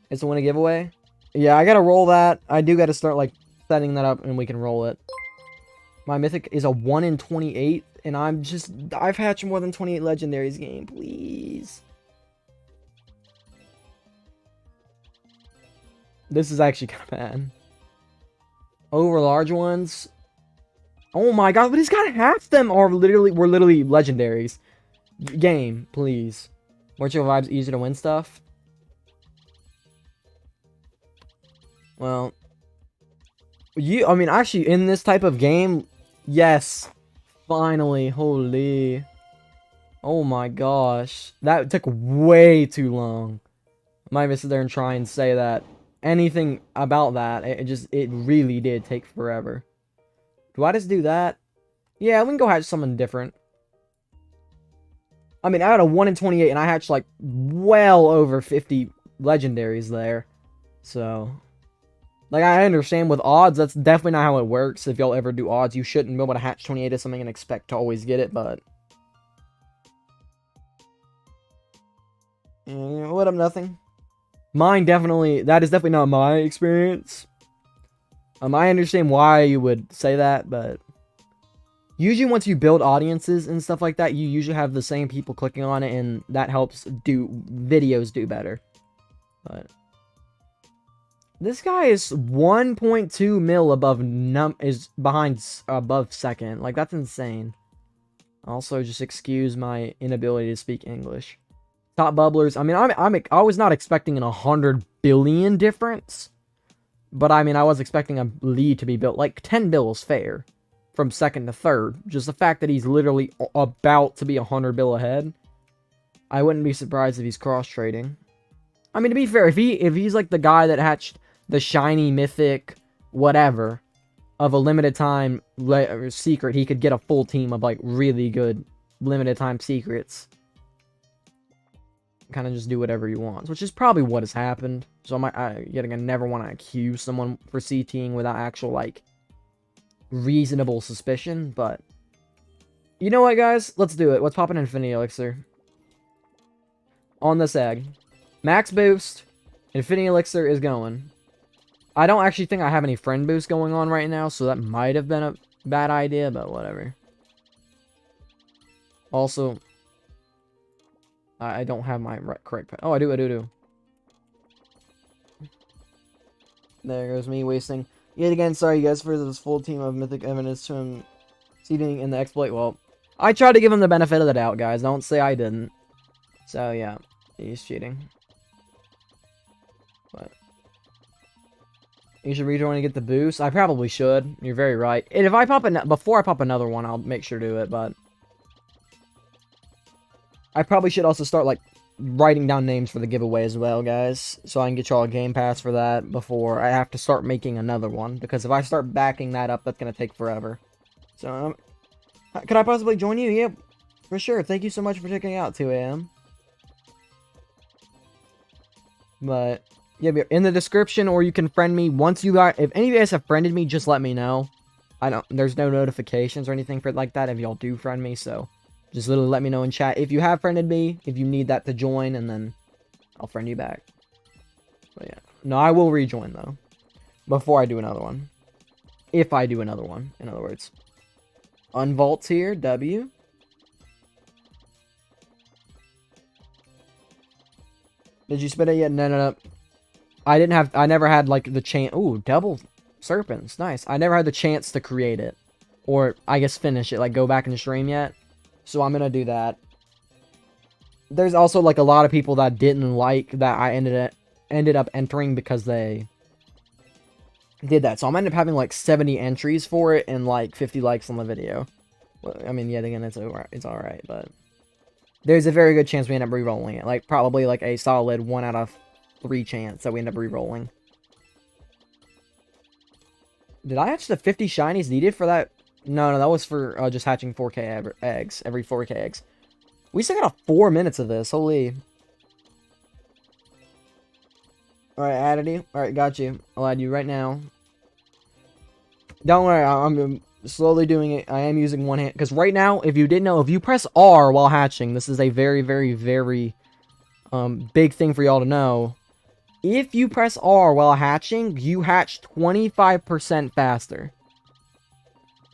Speaker 1: It's a win a giveaway. Yeah, I gotta roll that. I do gotta start, like, setting that up, and we can roll it. My Mythic is a 1 in 28, and I've hatched more than 28 legendaries, game. Please. This is actually kind of bad. Over large ones. Oh my god, but he's got half them were literally legendaries. Game, please. Weren't your vibes easier to win stuff? Well, I mean, actually, in this type of game, yes. Finally, holy. Oh my gosh. That took way too long. I might even sit there and try and say that. Anything about that, it really did take forever. Do I just do that? Yeah, we can go hatch something different. I mean, I had a 1 in 28, and I hatched, like, well over 50 legendaries there. So, like, I understand with odds, that's definitely not how it works. If y'all ever do odds, you shouldn't be able to hatch 28 of something and expect to always get it, but... what up, nothing? Mine definitely, that is definitely not my experience. I understand why you would say that, but usually once you build audiences and stuff like that, you usually have the same people clicking on it, and that helps videos do better. But this guy is 1.2 mil above above second. Like, that's insane. Also, just excuse my inability to speak English. Top bubblers. I mean, I was not expecting an 100 billion difference, but I mean, I was expecting a lead to be built. Like, 10 bill is fair from second to third. Just the fact that he's literally about to be 100 bill ahead, I wouldn't be surprised if he's cross trading. I mean, to be fair, if he's like the guy that hatched the shiny mythic whatever of a limited time secret, he could get a full team of like really good limited time secrets. Kind of just do whatever he wants, which is probably what has happened. So yet again, never want to accuse someone for CTing without actual, like, reasonable suspicion, but you know what, guys? Let's do it. Let's pop an Infinity Elixir on this egg. Max boost. Infinity Elixir is going. I don't actually think I have any friend boost going on right now, so that might have been a bad idea, but whatever. Also, I don't have my correct pet. Oh, I do. There goes me wasting. Yet again, sorry guys for this full team of mythic evidence to him seeding in the exploit. Well, I tried to give him the benefit of the doubt, guys. Don't say I didn't. So, yeah. He's cheating. But you should rejoin and get the boost. I probably should. You're very right. And if I pop before I pop another one, I'll make sure to do it, but I probably should also start, like, writing down names for the giveaway as well, guys, so I can get y'all a game pass for that before I have to start making another one, because if I start backing that up, that's going to take forever. So, could I possibly join you? Yeah, for sure. Thank you so much for checking out 2 a.m. But, yeah, in the description, or you can friend me once you got, if any of you guys have friended me, just let me know. There's no notifications or anything for it like that if y'all do friend me, so just literally let me know in chat if you have friended me, if you need that to join, and then I'll friend you back. But yeah. No, I will rejoin, though, before I do another one. If I do another one, in other words. Unvaults here, W. Did you spit it yet? No. I never had, like, the chance. Ooh, double serpents. Nice. I never had the chance to create it. Or, I guess, finish it. Like, go back and stream yet. So I'm gonna do that. There's also, like, a lot of people that didn't like that I ended up entering because they did that. So I'm ended up having like 70 entries for it and like 50 likes on the video. Well, I mean, yet again, it's alright, but there's a very good chance we end up re-rolling it. Like, probably like a solid 1 out of 3 chance that we end up re-rolling. Did I hatch the 50 shinies needed for that? No, that was for just hatching 4k eggs, every 4k eggs. We still got 4 minutes of this, holy. Alright, added you. Alright, got you. I'll add you right now. Don't worry, I'm slowly doing it. I am using one hand. Because right now, if you didn't know, if you press R while hatching, this is a very, very, very big thing for y'all to know. If you press R while hatching, you hatch 25% faster.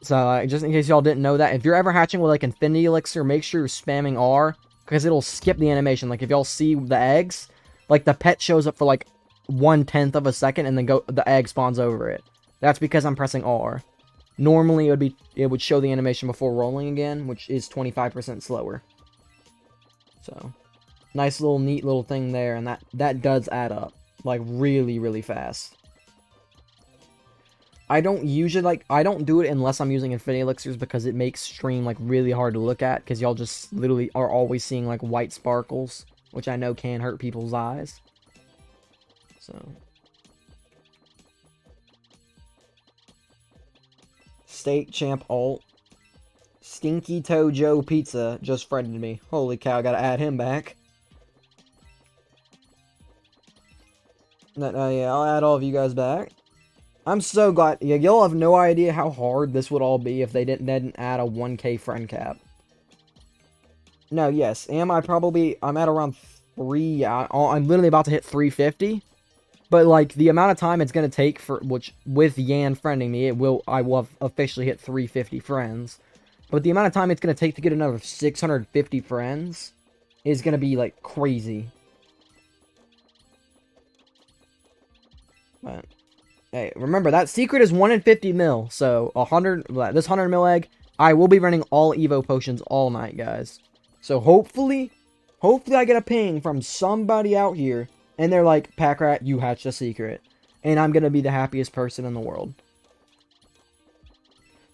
Speaker 1: So, just in case y'all didn't know that, if you're ever hatching with, like, Infinity Elixir, make sure you're spamming R, because it'll skip the animation. Like, if y'all see the eggs, like, the pet shows up for, like, 1/10 of a second, and then the egg spawns over it. That's because I'm pressing R. Normally, it would show the animation before rolling again, which is 25% slower. So, nice little, neat little thing there, and that does add up. Like, really, really fast. I don't usually, like, I don't do it unless I'm using Infinity Elixirs because it makes stream, like, really hard to look at because y'all just literally are always seeing, like, white sparkles, which I know can hurt people's eyes. So. Steak Champ Alt. Stinky Toe Joe Pizza just friended me. Holy cow, I gotta add him back. Yeah, I'll add all of you guys back. I'm so glad. Yeah, y'all have no idea how hard this would all be if they didn't add a 1k friend cap. No, yes. I'm at around 3. I'm literally about to hit 350. But, like, the amount of time it's going to take with Yan friending me, I will have officially hit 350 friends. But the amount of time it's going to take to get another 650 friends is going to be, like, crazy. But, hey, remember, that secret is 1 in 50 mil. So, this 100 mil egg, I will be running all Evo potions all night, guys. So, hopefully I get a ping from somebody out here. And they're like, Packrat, you hatched a secret. And I'm going to be the happiest person in the world.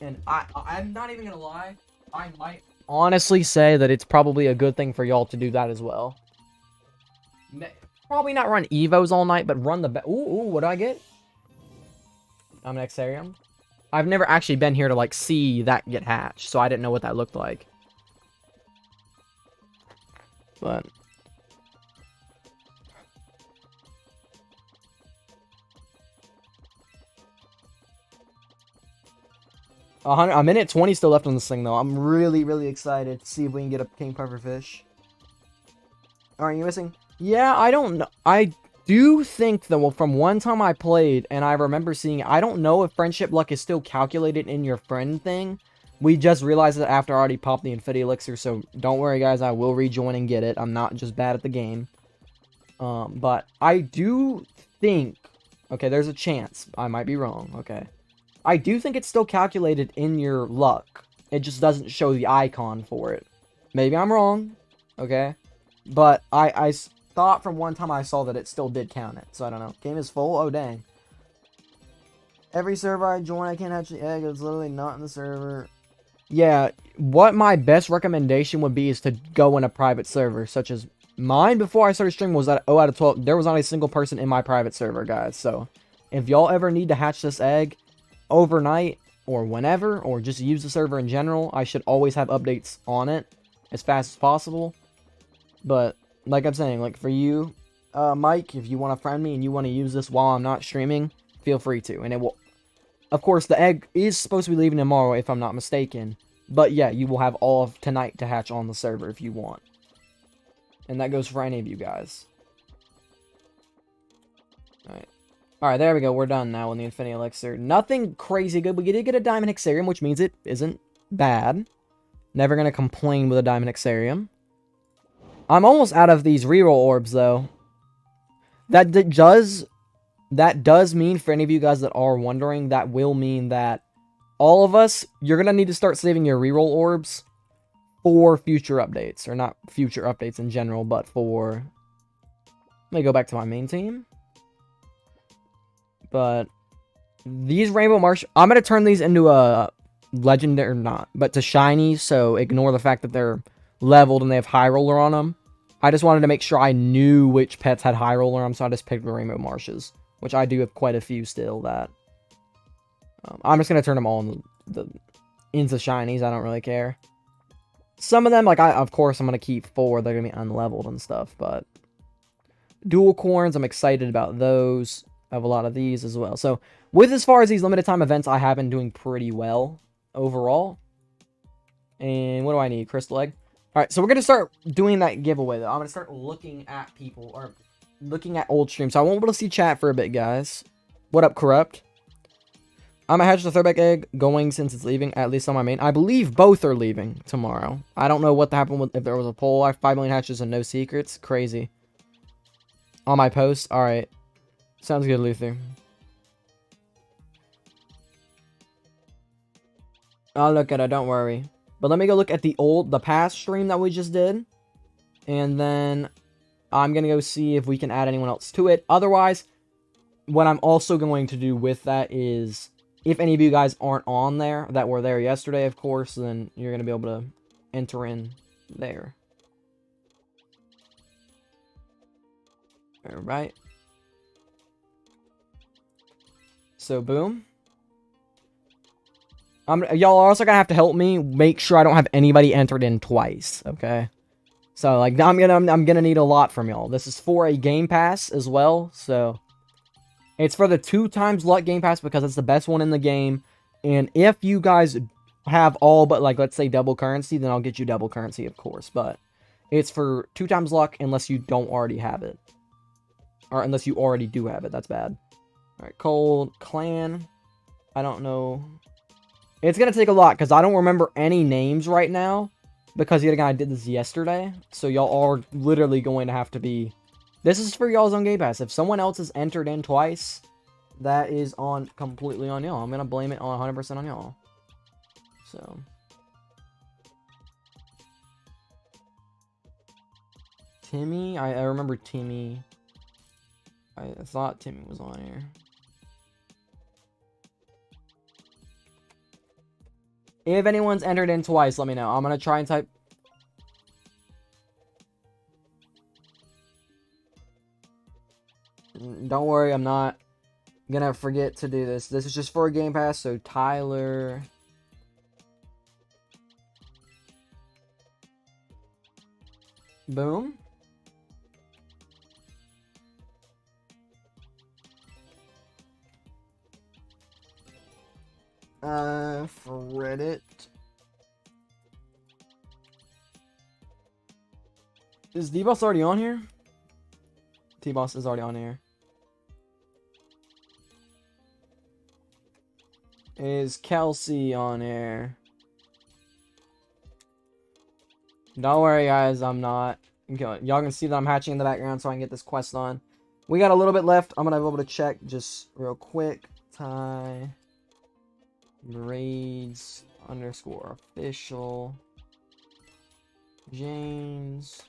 Speaker 1: And I'm not even going to lie. I might honestly say that it's probably a good thing for y'all to do that as well. Probably not run Evos all night, but run the... Ooh, what do I get? I'm an Exarium. I've never actually been here to, like, see that get hatched. So I didn't know what that looked like. But... A minute 20 still left on this thing, though. I'm really, really excited to see if we can get a King Puffer Fish. Aren't you missing? Yeah, I don't know. I do think, though, from one time I played, and I remember seeing, I don't know if Friendship Luck is still calculated in your friend thing. We just realized it after I already popped the Infinity Elixir, so don't worry, guys. I will rejoin and get it. I'm not just bad at the game. But I do think... Okay, there's a chance. I might be wrong, okay. I do think it's still calculated in your luck. It just doesn't show the icon for it. Maybe I'm wrong, okay? But I thought from one time I saw that it still did count it. So I don't know. Game is full? Oh, dang. Every server I join, I can't hatch the egg. It's literally not in the server. Yeah, what my best recommendation would be is to go in a private server, such as mine before I started streaming was that 0 out of 12. There was not a single person in my private server, guys. So if y'all ever need to hatch this egg overnight or whenever, or just use the server in general, I should always have updates on it as fast as possible. But like I'm saying, like for you, Mike, if you want to friend me and you want to use this while I'm not streaming, feel free to. And it will, of course, the egg is supposed to be leaving tomorrow if I'm not mistaken. But yeah, you will have all of tonight to hatch on the server if you want. And that goes for any of you guys. Alright. Alright, there we go. We're done now with the Infinity Elixir. Nothing crazy good. We did get a Diamond Hexarium, which means it isn't bad. Never going to complain with a Diamond Hexarium. I'm almost out of these reroll orbs, though. That does mean, for any of you guys that are wondering, that will mean that all of us, you're going to need to start saving your reroll orbs for future updates. Or not future updates in general, but for... Let me go back to my main team. But These rainbow marsh, I'm gonna turn these into a legendary, or not, but to shiny. So ignore the fact that they're leveled and they have high roller on them. I just wanted to make sure I knew which pets had high roller on them, so I just picked the rainbow marshes, which I do have quite a few still. That I'm just gonna turn them all into shinies. I don't really care. Some of them, like of course, I'm gonna keep 4. They're gonna be unleveled and stuff, but dual corns, I'm excited about those. I have a lot of these as well. So with as far as these limited time events, I have been doing pretty well overall. And what do I need? Crystal egg. All right, so we're gonna start doing that giveaway though. I'm gonna start looking at people or looking at old streams. So I won't be able to see chat for a bit, guys. What up, Corrupt? I'm gonna hatch the throwback egg going since it's leaving, at least on my main. I believe both are leaving tomorrow. I don't know what happened with, if there was a poll. I have 5 million hatches and no secrets. Crazy. On my post. All right. Sounds good, Luther. I'll look at it, don't worry. But let me go look at the past stream that we just did. And then I'm going to go see if we can add anyone else to it. Otherwise, what I'm also going to do with that is, if any of you guys aren't on there, that were there yesterday, of course, then you're going to be able to enter in there. Alright. So, boom. Y'all are also gonna have to help me make sure I don't have anybody entered in twice, okay? So, like, I'm gonna need a lot from y'all. This is for a Game Pass as well, so it's for the 2 times luck Game Pass because it's the best one in the game. And if you guys have all but, like, let's say double currency, then I'll get you double currency, of course. But it's for 2 times luck unless you don't already have it. Or unless you already do have it. That's bad. Alright, Cold Clan. I don't know. It's going to take a lot because I don't remember any names right now. Because yet again, I did this yesterday. So y'all are literally going to have to be... This is for y'all's own Game Pass. If someone else is entered in twice, that is completely on y'all. I'm going to blame it on 100% on y'all. So... Timmy? I remember Timmy. I thought Timmy was on here. If anyone's entered in twice, let me know. I'm going to try and type... Don't worry, I'm not going to forget to do this. This is just for a Game Pass, so Tyler... Boom. For Reddit. Is D-Boss already on here? T-Boss is already on here. Is Kelsey on here? Don't worry, guys, I'm not. Y'all can see that I'm hatching in the background so I can get this quest on. We got a little bit left. I'm gonna be able to check just real quick. Ty Raids _official James.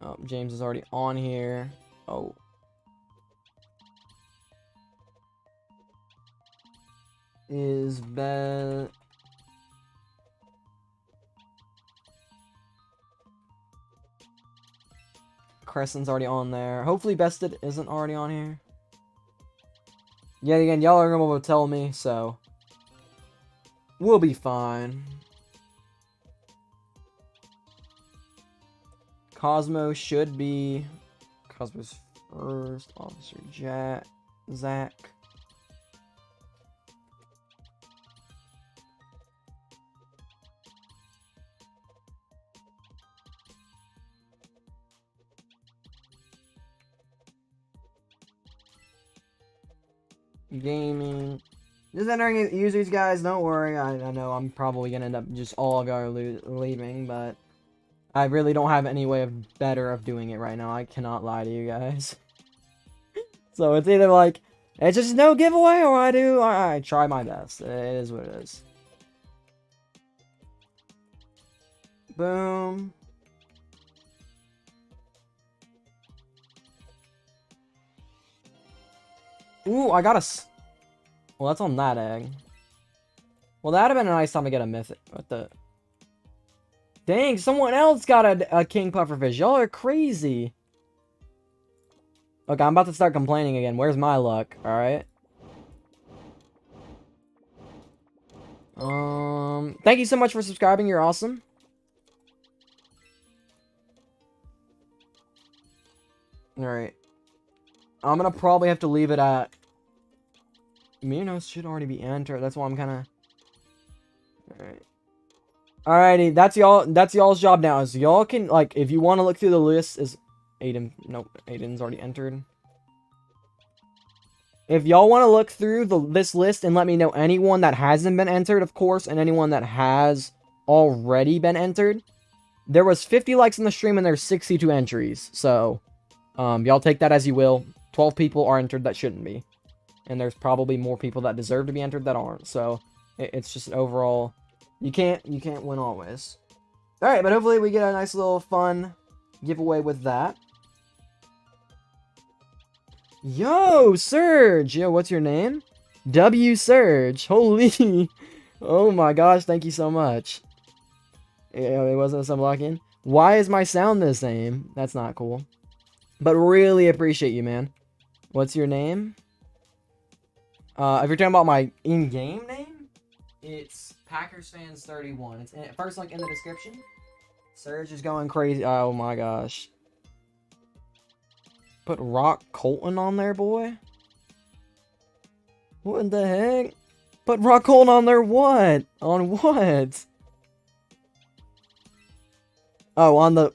Speaker 1: Oh, James is already on here. Oh. Is Beth... Crescent's already on there. Hopefully Bested isn't already on here. Yet again, y'all are going to tell me, so... We'll be fine. Cosmo should be... Cosmo's first. Officer Zach. Gaming. Just entering users, guys. Don't worry. I know I'm probably gonna end up just all leaving, but I really don't have any way of better of doing it right now. I cannot lie to you guys. So it's either like it's just no giveaway, or I try my best. It is what it is. Boom. Ooh, I got a... Well, that's on that egg. Well, that'd have been a nice time to get a mythic. What the... Dang, someone else got a king pufferfish. Y'all are crazy. Okay, I'm about to start complaining again. Where's my luck? Alright. Thank you so much for subscribing. You're awesome. Alright. I'm gonna probably have to leave it at... Munos should already be entered. That's why I'm kind of... Alright. Alrighty, that's y'all's job now. Is y'all can, like, if you want to look through the list, is... Aiden... Nope, Aiden's already entered. If y'all want to look through this list and let me know anyone that hasn't been entered, of course, and anyone that has already been entered. There was 50 likes on the stream and there's 62 entries. So, y'all take that as you will. 12 people are entered that shouldn't be. And there's probably more people that deserve to be entered that aren't. So, it's just an overall... You can't win always. Alright, but hopefully we get a nice little fun giveaway with that. Yo, Surge! Yo, what's your name? W Surge. Holy. Oh my gosh, thank you so much. It wasn't some lock-in. Why is my sound the same? That's not cool. But really appreciate you, man. What's your name? If you're talking about my in-game name, it's PackersFans31. It's first link in the description. Surge is going crazy. Oh my gosh. Put Rock Colton on there, boy. What the heck? Put Rock Colton on there what? On what? Oh, on the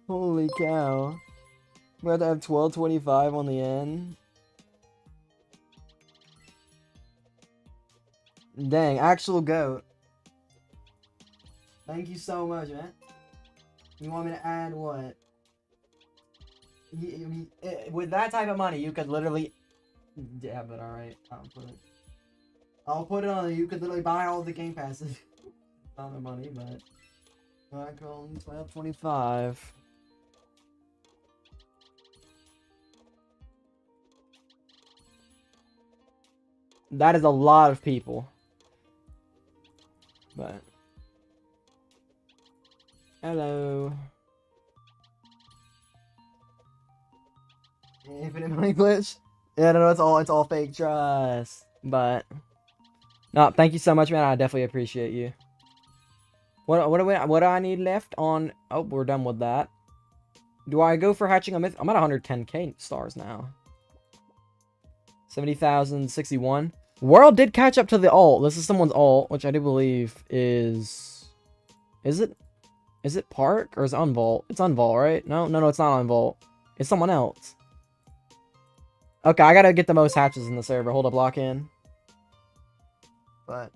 Speaker 1: Holy cow. We have to have 1225 on the end. Dang, actual goat. Thank you so much, man. You want me to add what? With that type of money, you could literally... Yeah, but alright. I'll put it on. You could literally buy all the game passes. Not the money, but... Back on 1225. That is a lot of people. But... Hello. Infinite money glitch? Yeah, no, it's all fake trust. But no, thank you so much, man. I definitely appreciate you. What do I need left on? Oh, we're done with that. Do I go for hatching a myth? I'm at 110k stars now. 70,061. World did catch up to the alt. This is someone's alt, which I do believe is it Park or is it Unvault? It's Unvault, right? No, it's not Unvault. It's someone else. Okay, I gotta get the most hatches in the server. Hold up, lock in. But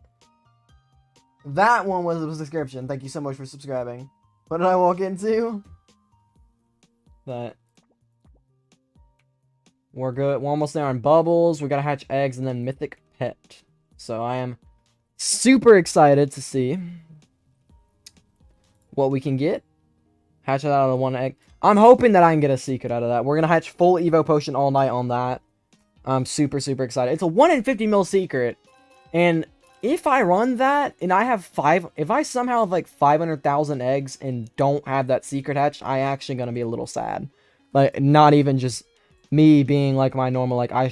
Speaker 1: that one was the description. Thank you so much for subscribing. What did I walk into? But we're good. We're almost there on bubbles. We gotta hatch eggs and then mythic pet. So I am super excited to see what we can get. Hatch it out of the one egg. I'm hoping that I can get a secret out of that. We're gonna hatch full Evo potion all night on that. I'm super excited. It's a 1 in 50 mil secret. And if I run that and I have if I somehow have like 500,000 eggs and don't have that secret hatch, I actually gonna be a little sad. Like, not even just me being like my normal, like I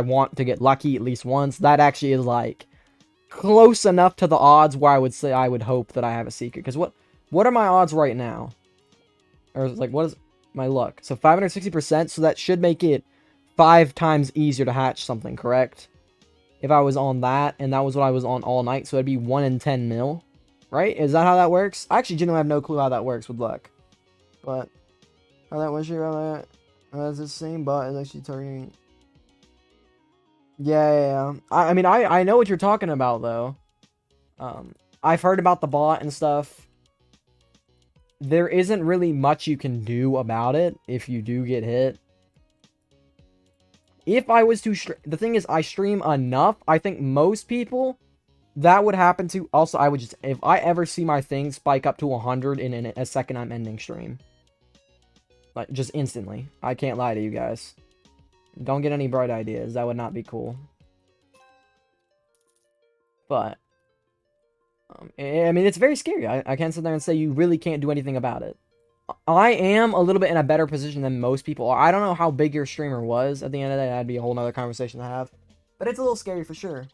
Speaker 1: want to get lucky at least once. That actually is like close enough to the odds where I would say I would hope that I have a secret. Because what are my odds right now? Or like, what is my luck? So 560%, so that should make it 5 times easier to hatch something, correct? If I was on that, and that was what I was on all night, so it'd be 1 in 10 mil. Right? Is that how that works? I actually genuinely have no clue how that works with luck. But how that was your that's the same bot is actually targeting. Yeah. I mean, I know what you're talking about, though. I've heard about the bot and stuff. There isn't really much you can do about it if you do get hit. If I was to... The thing is, I stream enough. I think most people, that would happen to. Also, I would just... If I ever see my thing spike up to 100 in a second I'm ending stream. Like, just instantly. I can't lie to you guys. Don't get any bright ideas. That would not be cool. But, I mean, it's very scary. I can't sit there and say you really can't do anything about it. I am a little bit in a better position than most people are. I don't know how big your streamer was. At the end of the day, that'd be a whole nother conversation to have. But it's a little scary for sure.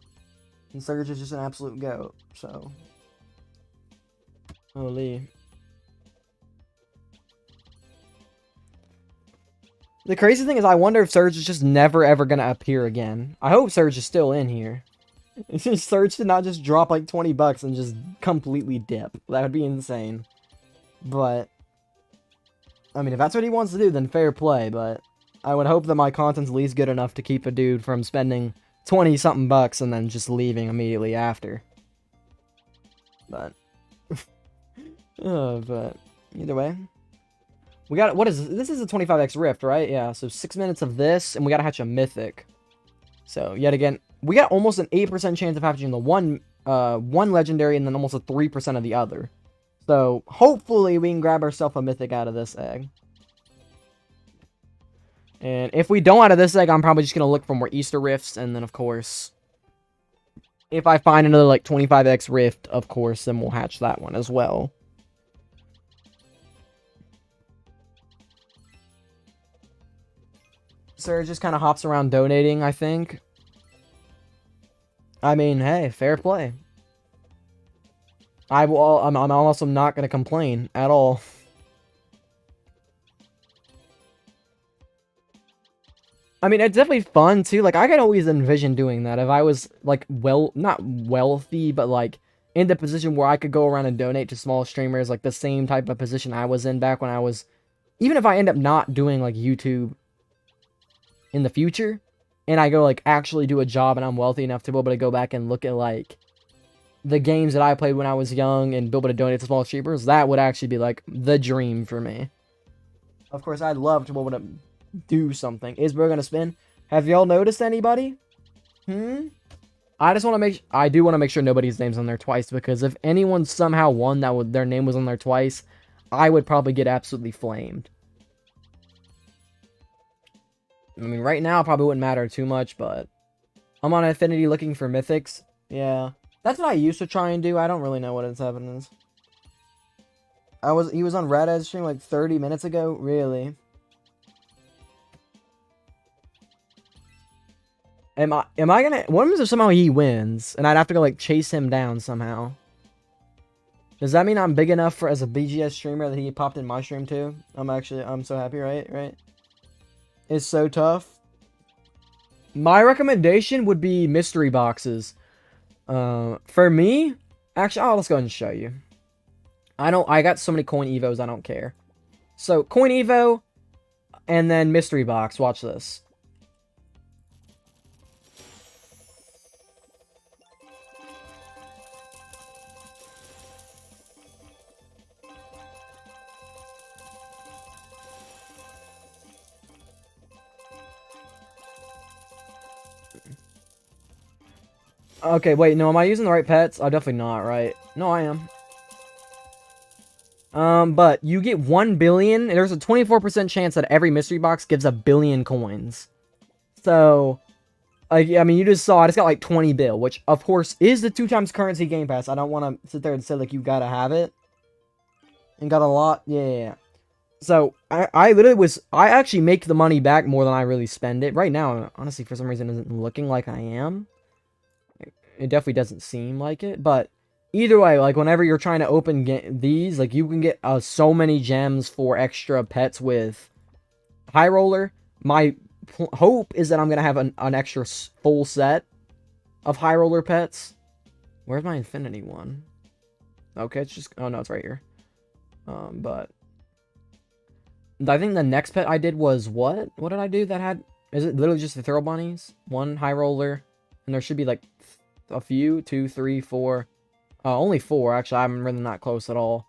Speaker 1: And Surge is just an absolute goat, so. Holy. The crazy thing is, I wonder if Surge is just never ever gonna appear again. I hope Surge is still in here. It's just Surge did not just drop like 20 bucks and just completely dip. That would be insane. But, I mean, if that's what he wants to do, then fair play. But I would hope that my content's at least good enough to keep a dude from spending 20-something bucks and then just leaving immediately after. But, but either way. We got, what is this? This is a 25x rift, right? Yeah, so 6 minutes of this, and we gotta hatch a mythic. So, yet again, we got almost an 8% chance of hatching the one legendary and then almost a 3% of the other. So, hopefully we can grab ourselves a mythic out of this egg. And if we don't out of this egg, I'm probably just going to look for more Easter rifts. And then, of course, if I find another, like, 25x rift, of course, then we'll hatch that one as well. Sarah just kind of hops around donating, I think. I mean, hey, fair play. I'm also not going to complain at all. I mean, it's definitely fun, too. Like, I could always envision doing that if I was, like, not wealthy, but, like, in the position where I could go around and donate to small streamers, like, the same type of position I was in back when I was... Even if I end up not doing, like, YouTube in the future, and I go, like, actually do a job and I'm wealthy enough to be able to go back and look at, like, the games that I played when I was young and be able to donate to small streamers, that would actually be, like, the dream for me. Of course, I'd love to be able to do something. Is Bro gonna spin? Have y'all noticed anybody? I just want to I do want to make sure nobody's name's on there twice, because if anyone somehow won that their name was on there twice, I would probably get absolutely flamed. I mean, right now it probably wouldn't matter too much, but I'm on Affinity looking for mythics. Yeah, that's what I used to try and do. I don't really know what it's happening. He was on Red Edge stream like 30 minutes ago. Really? Am I gonna... What happens if somehow he wins, and I'd have to go, like, chase him down somehow? Does that mean I'm big enough for as a BGS streamer that he popped in my stream too? I'm so happy, right? It's so tough. My recommendation would be mystery boxes. For me, actually, let's go ahead and show you. I got so many coin evos, I don't care. So, coin evo, and then mystery box. Watch this. Okay, wait, no, am I using the right pets? I'm definitely not, right? No, I am. But you get 1 billion, and there's a 24% chance that every mystery box gives 1 billion coins. So, I mean, you just saw, I just got like 20 bill, which, of course, is the 2x currency game pass. I don't want to sit there and say, like, you gotta have it. And got a lot, yeah. So, I actually make the money back more than I really spend it. Right now, honestly, for some reason, it isn't looking like I am. It definitely doesn't seem like it, but either way, like, whenever you're trying to open these, like, you can get so many gems for extra pets with High Roller. My hope is that I'm going to have an extra full set of High Roller pets. Where's my Infinity one? Okay, it's just... Oh, no, it's right here. But... I think the next pet I did was what? What did I do that had... Is it literally just the Throw Bunnies? 1 High Roller, and there should be, like... a few, 2, 3, 4. Only 4, actually. I'm really not close at all.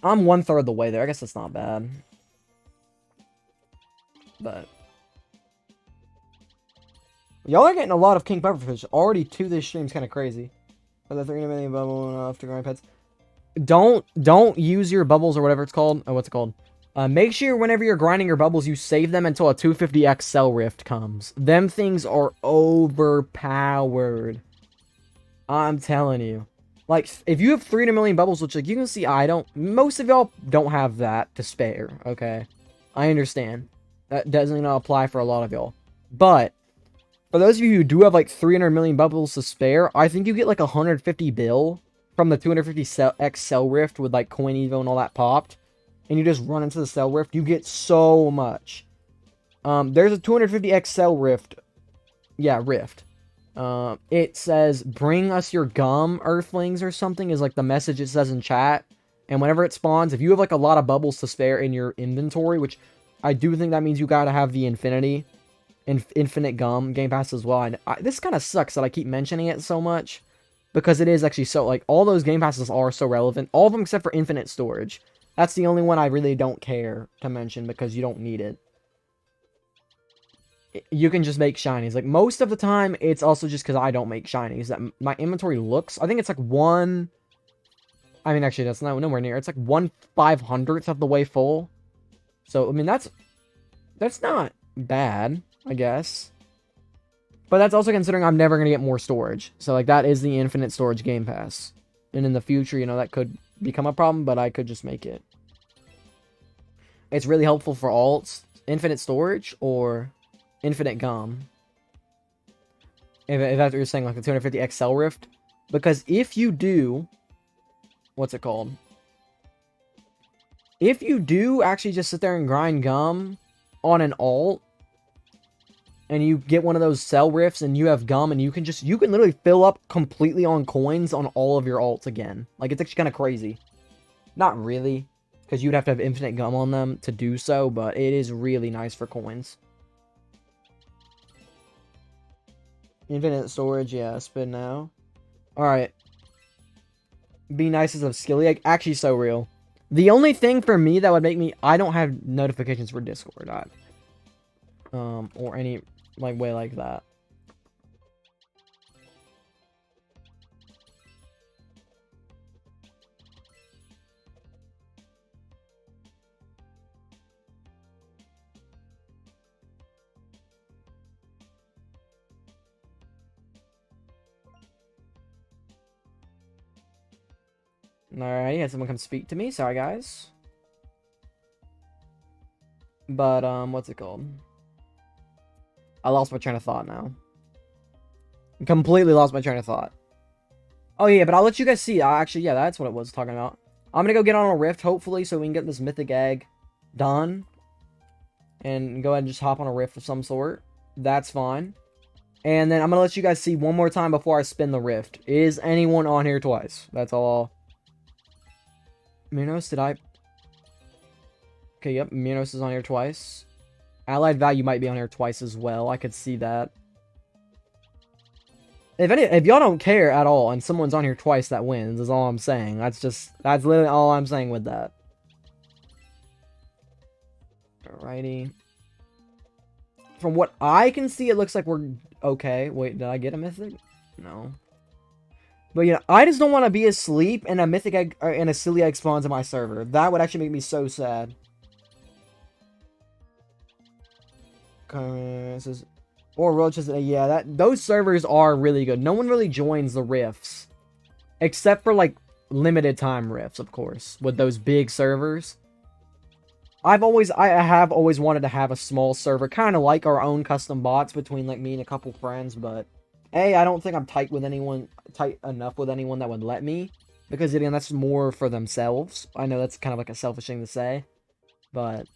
Speaker 1: I'm 1/3 the way there. I guess that's not bad. But y'all are getting a lot of King Pufferfish. Already 2 this stream's kind of crazy. Are the 3 million bubble enough to grind pets? Don't use your bubbles or whatever it's called. Oh, what's it called? Make sure whenever you're grinding your bubbles, you save them until a 250x cell rift comes. Them things are overpowered. I'm telling you. Like, if you have 300 million bubbles, which, like, you can see most of y'all don't have that to spare, okay? I understand. That doesn't even apply for a lot of y'all. But, for those of you who do have, like, 300 million bubbles to spare, I think you get, like, 150 bill from the 250x cell rift with, like, Coin Evo and all that popped. And you just run into the cell rift. You get so much. There's a 250x cell rift. Yeah, rift. It says, bring us your gum, Earthlings, or something, is like the message it says in chat. And whenever it spawns, if you have like a lot of bubbles to spare in your inventory, which I do think that means you gotta have the infinite gum game pass as well. And this kind of sucks that I keep mentioning it so much, because it is actually so, like, all those game passes are so relevant. All of them except for infinite storage. That's the only one I really don't care to mention because you don't need it. You can just make shinies. Like, most of the time, it's also just because I don't make shinies. That my inventory looks... I think it's like one... I mean, actually, that's nowhere near. It's like 1/500th of the way full. So, I mean, that's not bad, I guess. But that's also considering I'm never going to get more storage. So, like, that is the infinite storage game pass. And in the future, you know, that could become a problem, but I could just make it. It's really helpful for alts. Infinite storage or... infinite gum. If that's what you're saying, like the 250x cell rift. Because if you do... what's it called? If you do actually just sit there and grind gum on an alt, and you get one of those cell rifts and you have gum and you can literally fill up completely on coins on all of your alts again. Like, it's actually kind of crazy. Not really, because you'd have to have infinite gum on them to do so, but it is really nice for coins. Infinite storage, yeah, spin now. Alright. Be nice as a skilly egg. Actually, so real. The only thing for me that would make me... I don't have notifications for Discord. Or any, like, way like that. Alrighty, had someone come speak to me. Sorry, guys. But, what's it called? I lost my train of thought now. Completely lost my train of thought. Oh, yeah, but I'll let you guys see. Actually, yeah, that's what it was talking about. I'm gonna go get on a rift, hopefully, so we can get this mythic egg done. And go ahead and just hop on a rift of some sort. That's fine. And then I'm gonna let you guys see one more time before I spin the rift. Is anyone on here twice? That's all. Minos, did I... okay, yep, Minos is on here twice. Allied Value might be on here twice as well. I could see that. If y'all don't care at all and someone's on here twice, that wins, is all I'm saying. That's literally all I'm saying with that. Alrighty. From what I can see, it looks like we're okay. Wait, did I get a mythic? No. But yeah, I just don't want to be asleep and a mythic egg and a silly egg spawns in my server. That would actually make me so sad. Or roaches. Yeah, those servers are really good. No one really joins the rifts, except for like limited time rifts, of course, with those big servers. I have always wanted to have a small server, kind of like our own custom bots between like me and a couple friends, but I don't think I'm tight enough with anyone that would let me, because again, that's more for themselves. I know that's kind of like a selfish thing to say, but...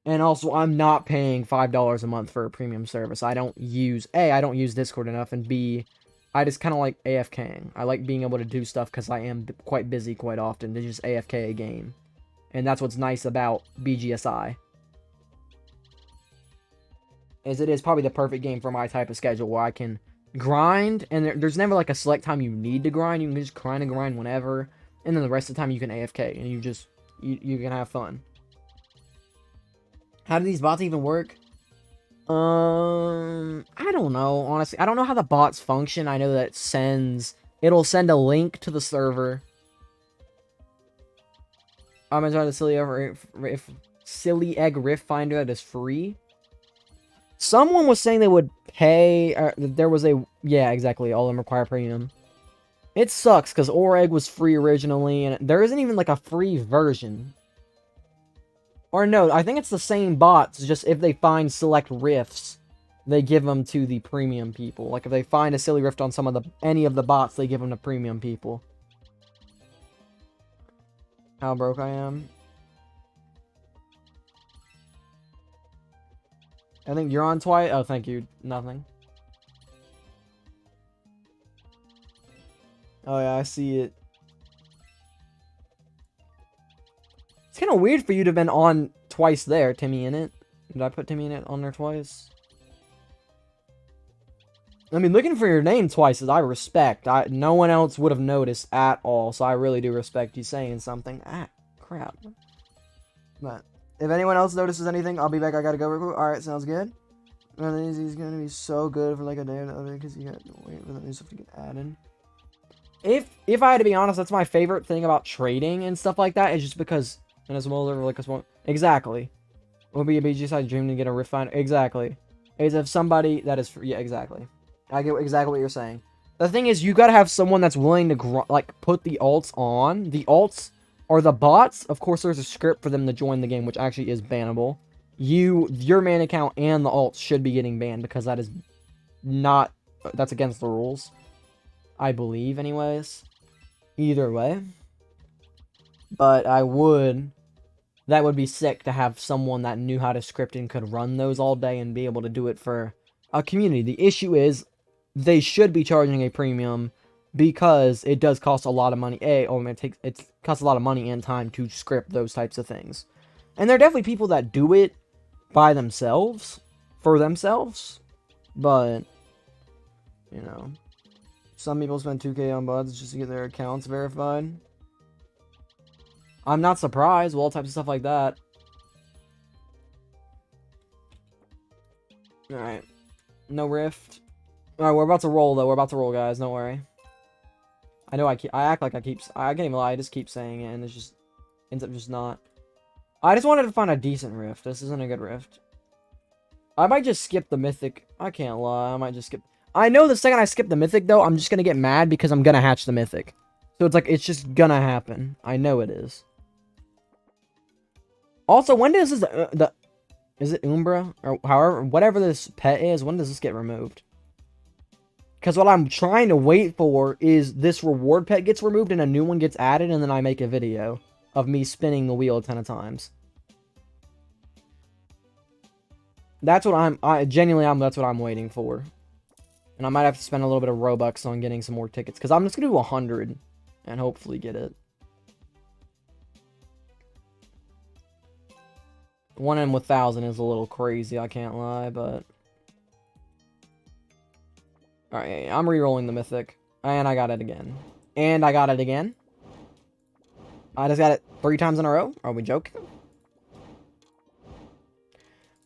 Speaker 1: and also, I'm not paying $5 a month for a premium service. I don't use Discord enough, and B, I just kind of like AFKing. I like being able to do stuff because I am quite busy quite often to just AFK a game. And that's what's nice about BGSI. Is it is probably the perfect game for my type of schedule where I can grind, and there's never like a select time you need to grind. You can just grind whenever, and then the rest of the time you can AFK, and you can have fun. How do these bots even work? I don't know, honestly. I don't know how the bots function. I know that it'll send a link to the server. I'm gonna try the silly egg rift finder that is free. Someone was saying they would pay. There was a yeah, exactly. All of them require premium. It sucks because Ore Egg was free originally, and there isn't even like a free version. Or no, I think it's the same bots. Just if they find select rifts, they give them to the premium people. Like if they find a silly rift on any of the bots, they give them to premium people. How broke I am. I think you're on twice. Oh, thank you. Nothing. Oh yeah, I see it. It's kind of weird for you to have been on twice there, Timmy in it. Did I put Timmy in it on there twice? I mean, looking for your name twice is I respect. No one else would have noticed at all, so I really do respect you saying something. Ah, crap. But if anyone else notices anything, I'll be back. I gotta go real quick. Alright, sounds good. And then he's gonna be so good for like a day or the other because you got to wait for the new stuff to get added. If I had to be honest, that's my favorite thing about trading and stuff like that, is just because and as well as like a small exactly. Would be a BG side dream to get a refiner exactly. Is if somebody that is yeah, exactly. I get exactly what you're saying. The thing is, you gotta have someone that's willing to like put the alts on. The alts are the bots. Of course, there's a script for them to join the game, which actually is bannable. Your main account and the alts should be getting banned because that is not. That's against the rules, I believe, anyways. Either way, but that would be sick to have someone that knew how to script and could run those all day and be able to do it for a community. The issue is they should be charging a premium because it does cost a lot of money. It costs a lot of money and time to script those types of things. And there are definitely people that do it by themselves, for themselves, but you know, some people spend 2K on bots just to get their accounts verified. I'm not surprised. Well, all types of stuff like that. Alright. No rift. Alright, we're about to roll, though. We're about to roll, guys. Don't worry. I know I act like I can't even lie. I just keep saying it, and it just ends up just not. I just wanted to find a decent rift. This isn't a good rift. I might just skip the mythic. I can't lie. I might just skip. I know the second I skip the mythic, though, I'm just gonna get mad because I'm gonna hatch the mythic. So it's like, it's just gonna happen. I know it is. Also, when does this, is it Umbra? Or however, whatever this pet is, when does this get removed? Because what I'm trying to wait for is this reward pet gets removed and a new one gets added, and then I make a video of me spinning the wheel a ton of times. That's what that's what I'm waiting for. And I might have to spend a little bit of Robux on getting some more tickets, because I'm just going to do 100 and hopefully get it. 1 in 1,000 is a little crazy, I can't lie, but... Alright, I'm re-rolling the mythic. And I got it again. And I got it again. I just got it 3 times in a row? Are we joking?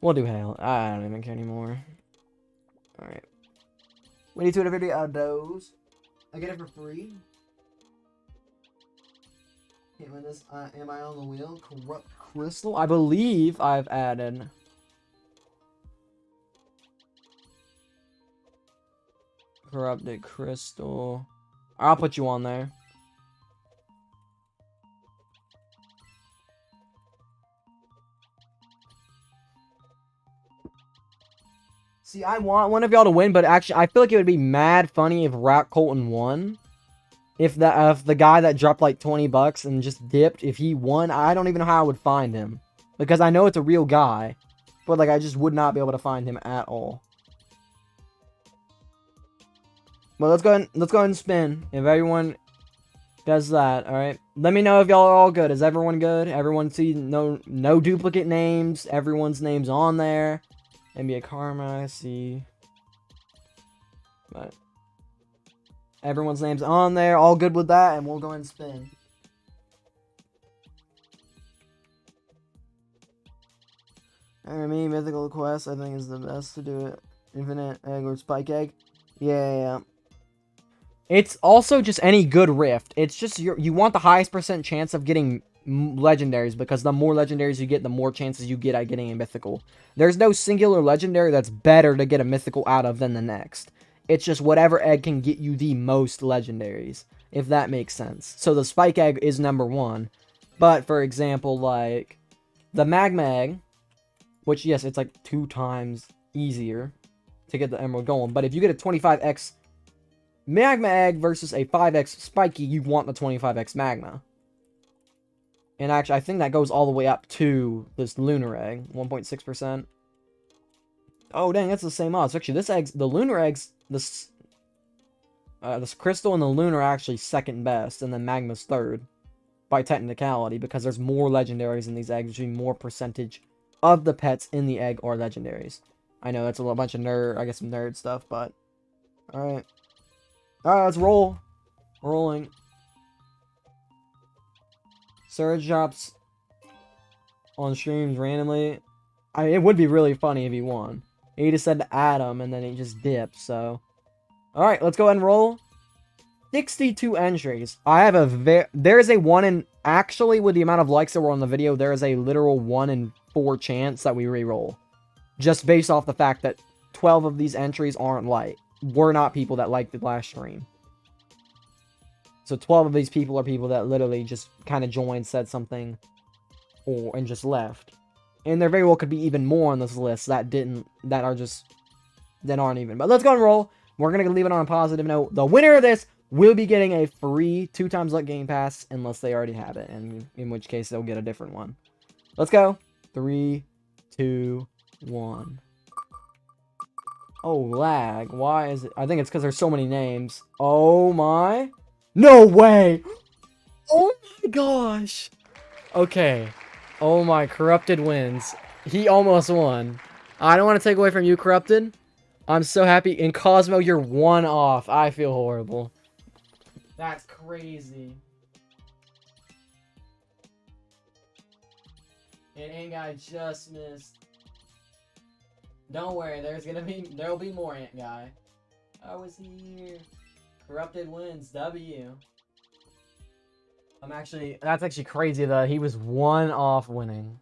Speaker 1: We'll do hail. I don't even care anymore. Alright. We need 250 out of those. I get it for free. Can't win this. Am I on the wheel? Corrupt crystal? I believe I've added... Corrupted crystal. I'll put you on there. See, I want one of y'all to win, but actually, I feel like it would be mad funny if Rat Colton won. If the guy that dropped like 20 bucks and just dipped, if he won, I don't even know how I would find him. Because I know it's a real guy. But like, I just would not be able to find him at all. Well, let's go ahead and spin. If everyone does that, alright? Let me know if y'all are all good. Is everyone good? Everyone see no duplicate names. Everyone's name's on there. NBA Karma, I see. But everyone's name's on there. All good with that, and we'll go ahead and spin. Me, Mythical Quest, I think is the best to do it. Infinite Egg or Spike Egg. Yeah. It's also just any good rift. It's just you want the highest % chance of getting legendaries, because the more legendaries you get, the more chances you get at getting a mythical. There's no singular legendary that's better to get a mythical out of than the next. It's just whatever egg can get you the most legendaries, if that makes sense. So the spike egg is number 1. But, for example, like, the magma egg, which, yes, it's like 2 times easier to get the emerald golem. But if you get a 25x magma egg versus a 5x spiky, you want the 25x magma. And actually, I think that goes all the way up to this lunar egg, 1.6%. Oh, dang, that's the same odds. Actually, the lunar eggs, this crystal and the lunar are actually second best, and then magma's third, by technicality, because there's more legendaries in these eggs, which means more percentage of the pets in the egg are legendaries. I know, that's a little bunch of some nerd stuff, but... Alright. Alright, let's roll. Rolling. Surge drops on streams randomly. I mean, it would be really funny if he won. He just said to Adam, and then he just dipped, so... Alright, let's go ahead and roll. 62 entries. I have there is a 1 in... Actually, with the amount of likes that were on the video, there is a literal 1 in 4 chance that we re-roll. Just based off the fact that 12 of these entries were not people that liked the last stream. So 12 of these people are people that literally just kind of joined, said something, and just left. And there very well could be even more on this list that aren't even. But let's go and roll. We're going to leave it on a positive note. The winner of this will be getting a free 2 times luck game pass, unless they already have it, and in which case they'll get a different one. Let's go. 3, 2, 1. Oh, lag. Why is it? I think it's because there's so many names. Oh my. No way! Oh my gosh! Okay. Oh my, Corrupted wins. He almost won. I don't want to take away from you, Corrupted. I'm so happy. In Cosmo, you're 1 off. I feel horrible. That's crazy. And Ant Guy just missed. Don't worry, there'll be more Ant Guy. I was here. Corrupted wins. W. That's actually crazy that he was 1 off winning.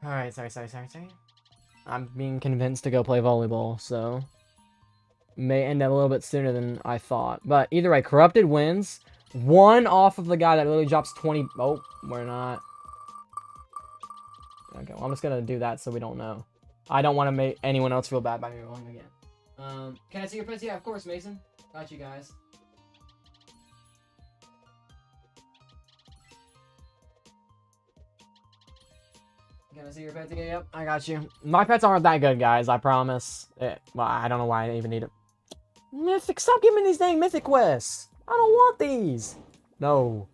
Speaker 1: Alright, sorry. I'm being convinced to go play volleyball, so... May end up a little bit sooner than I thought. But either way, Corrupted wins. 1 off of the guy that literally drops 20... Oh, we're not. Okay, well, I'm just gonna do that so we don't know. I don't want to make anyone else feel bad by me rolling again. Can I see your pets? Yeah, of course, Mason. Got you guys. Can I see your pets again? Yep, I got you. My pets aren't that good, guys, I promise. Well, I don't know why I even need it. Mythic, stop giving me these dang mythic quests. I don't want these. No.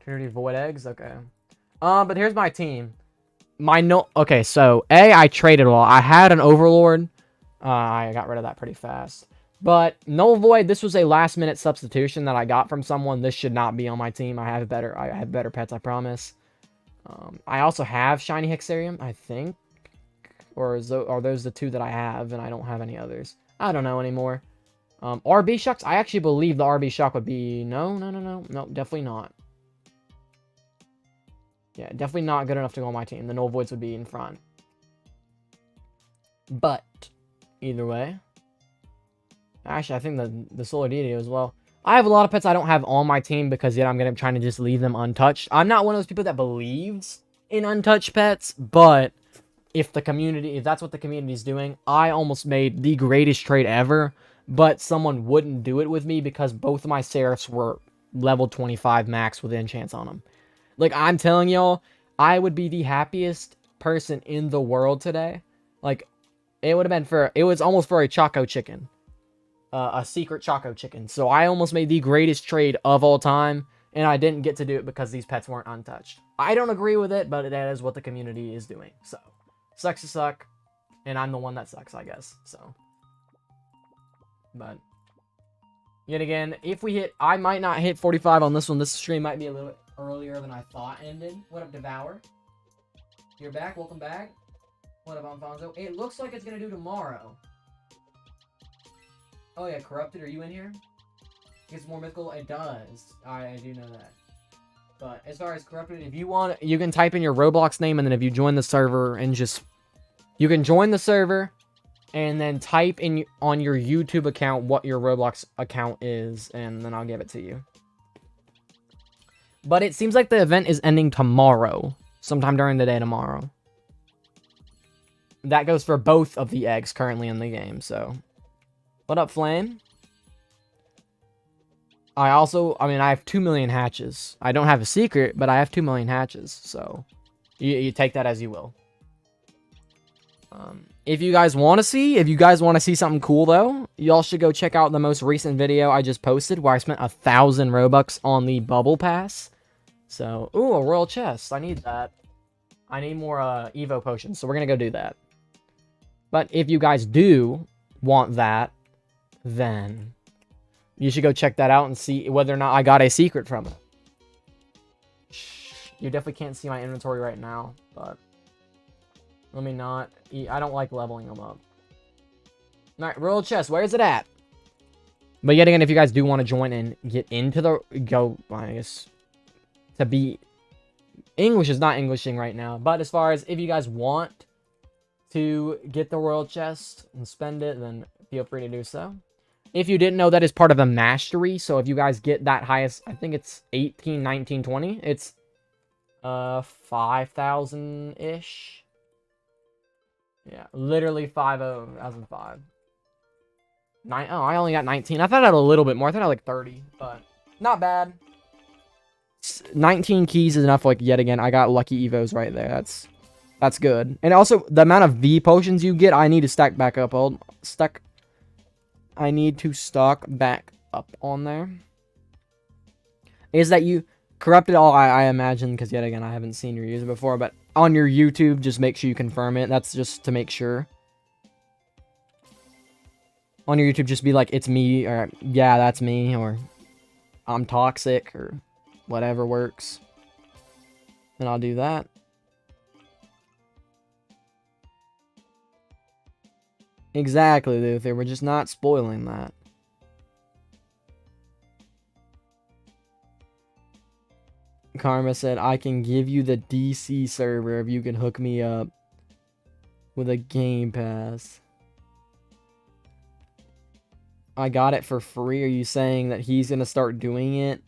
Speaker 1: Trinity Void Eggs? Okay. But here's my team. Okay, so, I traded a lot. I had an Overlord. I got rid of that pretty fast. But, Null Void, this was a last-minute substitution that I got from someone. This should not be on my team. I have better pets, I promise. I also have Shiny Hexarium, I think. Or are those the 2 that I have, and I don't have any others? I don't know anymore. RB Shucks, I actually believe the RB Shuck would be... No, definitely not. Yeah, definitely not good enough to go on my team. The Null Voids would be in front. But, either way. Actually, I think the Solar Deity as well. I have a lot of pets I don't have on my team because yet I'm trying to just leave them untouched. I'm not one of those people that believes in untouched pets, but if that's what the community is doing, I almost made the greatest trade ever, but someone wouldn't do it with me because both of my Seraphs were level 25 max with enchants on them. Like, I'm telling y'all, I would be the happiest person in the world today. Like, it was almost for a Choco Chicken. A secret Choco Chicken. So I almost made the greatest trade of all time. and I didn't get to do it because these pets weren't untouched. I don't agree with it, but that is what the community is doing. So, sucks to suck, and I'm the one that sucks, I guess. So, but yet again, if we hit, I might not hit 45 on this one. This stream might be a little bit earlier than I thought ended. What up, Devour? You're back. Welcome back. What up, Alfonso? It looks like it's gonna do tomorrow. Oh yeah, Corrupted, are you in here? Gets more mythical? It does. I do know that. But as far as Corrupted, if you want, you can type in your Roblox name, and then if you join the server and just, you can join the server and then type in on your YouTube account what your Roblox account is, and then I'll give it to you. But it seems like the event is ending tomorrow, sometime during the day tomorrow. That goes for both of the eggs currently in the game, so. What up, Flame? I have 2 million hatches. I don't have a secret, but I have 2 million hatches, so you take that as you will. If you guys want to see something cool, though, y'all should go check out the most recent video I just posted where I spent 1,000 Robux on the Bubble Pass. So, ooh, a royal chest. I need that. I need more Evo potions, so we're going to go do that. But if you guys do want that, then you should go check that out and see whether or not I got a secret from it. You definitely can't see my inventory right now, but let me not. I don't like leveling them up. Alright, royal chest, where is it at? But yet again, if you guys do want to join and get into the, I guess, to be, English is not Englishing right now, but as far as if you guys want to get the royal chest and spend it, then feel free to do so. If you didn't know, that is part of a mastery, so if you guys get that highest, I think it's 18, 19, 20, it's 5,000-ish. Yeah, literally 5,005. Oh, I only got 19. I thought I had a little bit more. I thought I had like 30, but not bad. 19 keys is enough. Like, yet again, I got lucky evos right there. That's good. And also, the amount of V potions you get, I need to stack back up. I need to stock back up on there. Is that you corrupted all? I imagine, because yet again, I haven't seen your user before, but on your YouTube, just make sure you confirm it. That's just to make sure. On your YouTube, just be like, it's me, or yeah, that's me, or I'm toxic, or whatever works. And I'll do that. Exactly, Luther. We're just not spoiling that. Karma said, I can give you the DC server if you can hook me up with a game pass. I got it for free. Are you saying that he's going to start doing it?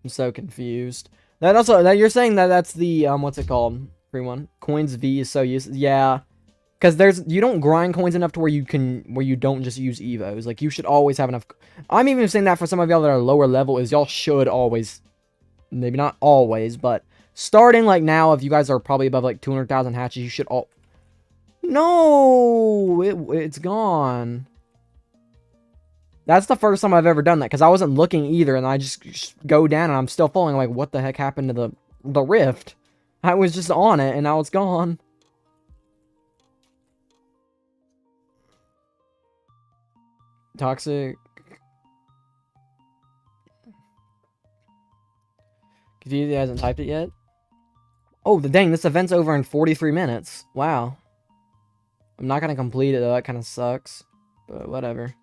Speaker 1: I'm so confused. That also, that you're saying that that's the, what's it called? Free one. Coins V is so useless. Yeah. Because you don't grind coins enough to where you don't just use Evos. Like, you should always have enough. I'm even saying that for some of y'all that are lower level, is y'all should always, maybe not always, but starting like now, if you guys are probably above like 200,000 hatches, you should all, no, it's gone. That's the first time I've ever done that, because I wasn't looking either, and I just go down, and I'm still falling. Like, what the heck happened to the rift? I was just on it, and now it's gone. Toxic. Confused, he hasn't typed it yet. Oh, dang, this event's over in 43 minutes. Wow. I'm not gonna complete it, though. That kind of sucks. But whatever.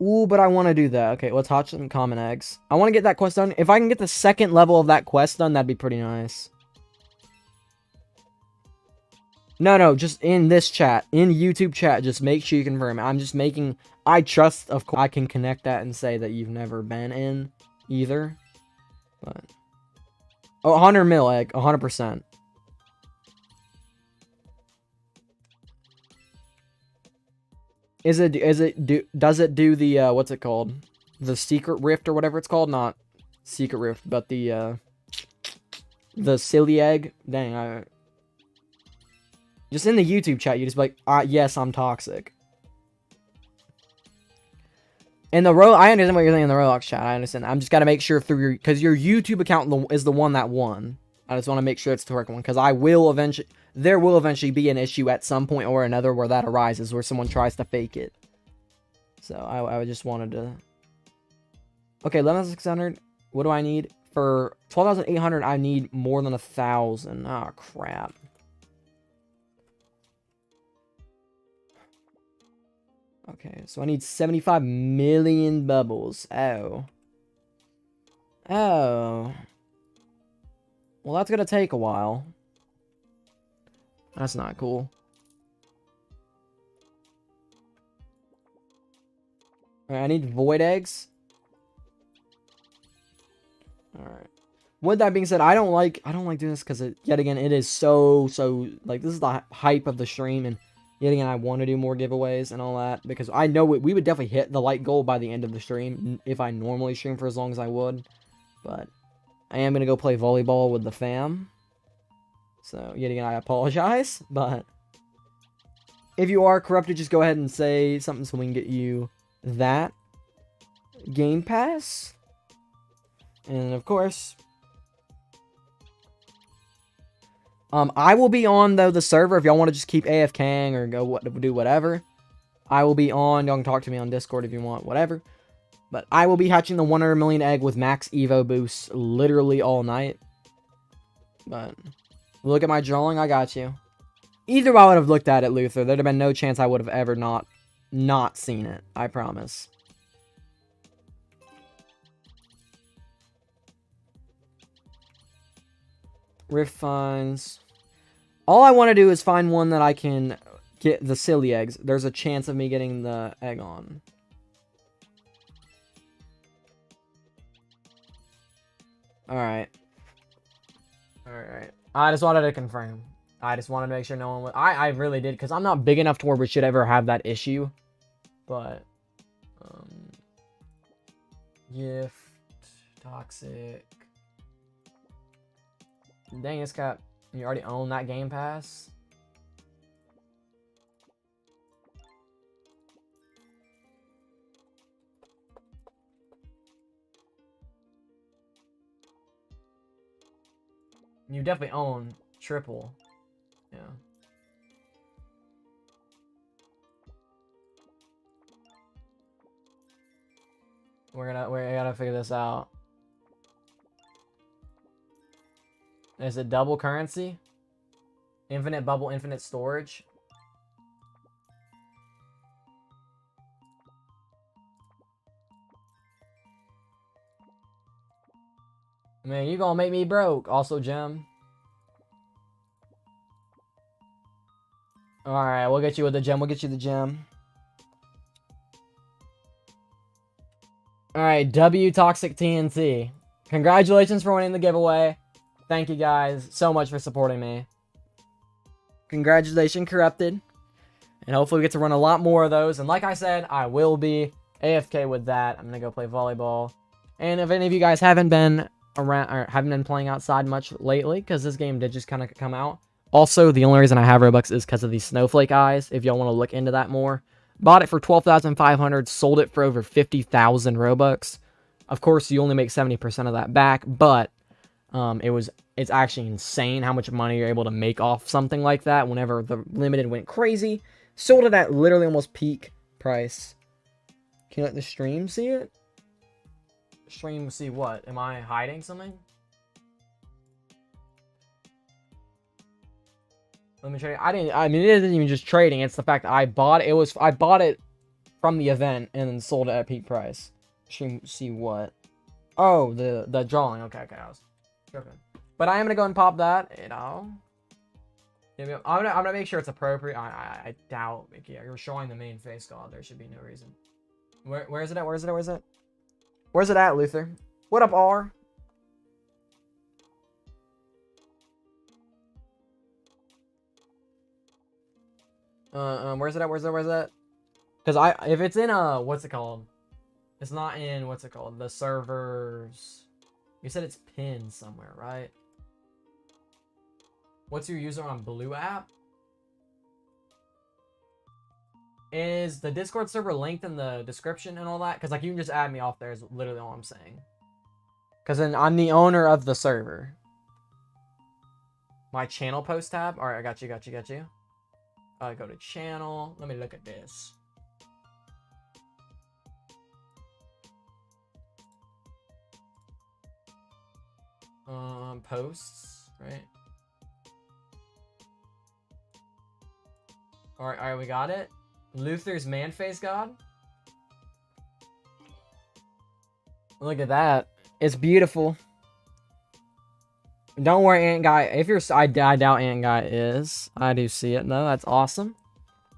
Speaker 1: Ooh, but I want to do that. Okay, let's hatch some common eggs. I want to get that quest done. If I can get the second level of that quest done, that'd be pretty nice. No, just in this chat. In YouTube chat, just make sure you confirm it. I'm just making... I trust, of course, I can connect that and say that you've never been in either. But... Oh, 100 mil egg. 100%. Does it do the, what's it called? The secret rift or whatever it's called? Not secret rift, but the silly egg. Dang, Just in the YouTube chat, you just be like, yes, I'm toxic. In the I understand what you're saying in the Roblox chat. I understand. I'm just gotta make sure through your, because your YouTube account is the one that won. I just want to make sure it's the correct one, because there will eventually be an issue at some point or another where that arises, where someone tries to fake it. So I just wanted to. Okay, 11,600. What do I need for 12,800? I need more than 1,000. Oh crap. Okay, so I need 75 million bubbles. Oh. Oh. Well, that's gonna take a while. That's not cool. Alright, I need void eggs. Alright. With that being said, I don't like doing this because yet again it is so like, this is the hype of the stream, and yet again I want to do more giveaways and all that because I know we would definitely hit the like goal by the end of the stream if I normally stream for as long as I would. But I am gonna go play volleyball with the fam. So yet again I apologize, but if you are corrupted, just go ahead and say something so we can get you that Game Pass. And of course, I will be on though the server if y'all want to just keep AFKing or do whatever. I will be on. Y'all can talk to me on Discord if you want, whatever. But I will be hatching the 100 million egg with max Evo boosts literally all night. But look at my drawing, I got you. Either way I would have looked at it, Luther, there'd have been no chance I would have ever not seen it. I promise. Rift finds. All I want to do is find one that I can get the silly eggs. There's a chance of me getting the egg on. Alright. Alright. I just wanted to confirm. I just wanted to make sure no one would. I really did, because I'm not big enough to where we should ever have that issue. But gift toxic. Dang, it's got, you already own that Game Pass. You definitely own triple. Yeah. We gotta figure this out. Is it double currency? Infinite bubble, infinite storage? Man, you gonna make me broke. Also, Gem. Alright, we'll get you with the gem. We'll get you the gem. Alright, W Toxic TNT. Congratulations for winning the giveaway. Thank you guys so much for supporting me. Congratulations, Corrupted. And hopefully we get to run a lot more of those. And like I said, I will be AFK with that. I'm going to go play volleyball. And if any of you guys haven't been around or haven't been playing outside much lately, because this game did just kind of come out. Also, the only reason I have Robux is because of these snowflake eyes, if y'all want to look into that more. Bought it for 12,500, sold it for over 50,000 Robux. Of course, you only make 70% of that back, but it's actually insane how much money you're able to make off something like that whenever the limited went crazy. Sold it at literally almost peak price. Can you let the stream see it? Stream see what? Am I hiding something? Let me show you. I mean, it isn't even just trading. It's the fact that I bought it. I bought it from the event and then sold it at peak price. Stream see what? Oh, the drawing. Okay, I was joking. But I am gonna go and pop that. You know. I'm gonna make sure it's appropriate. I doubt. Yeah, you're showing the main face god. There should be no reason. Where is it at? Where is it at? Where is it? Where's it at, Luther? What up, R? Where's it at? Where's it at? Because if it's in what's it called? It's not in what's it called? The servers. You said it's pinned somewhere, right? What's your user on Blue app? Is the Discord server linked in the description and all that? Because, like, you can just add me off there is literally all I'm saying. Because then I'm the owner of the server. My channel post tab. All right, I got you. Go to channel. Let me look at this. Posts, right? All right, we got it. Luther's man-face god. Look at that. It's beautiful. Don't worry, Ant Guy. If you're, I doubt Ant Guy is. I do see it though. That's awesome.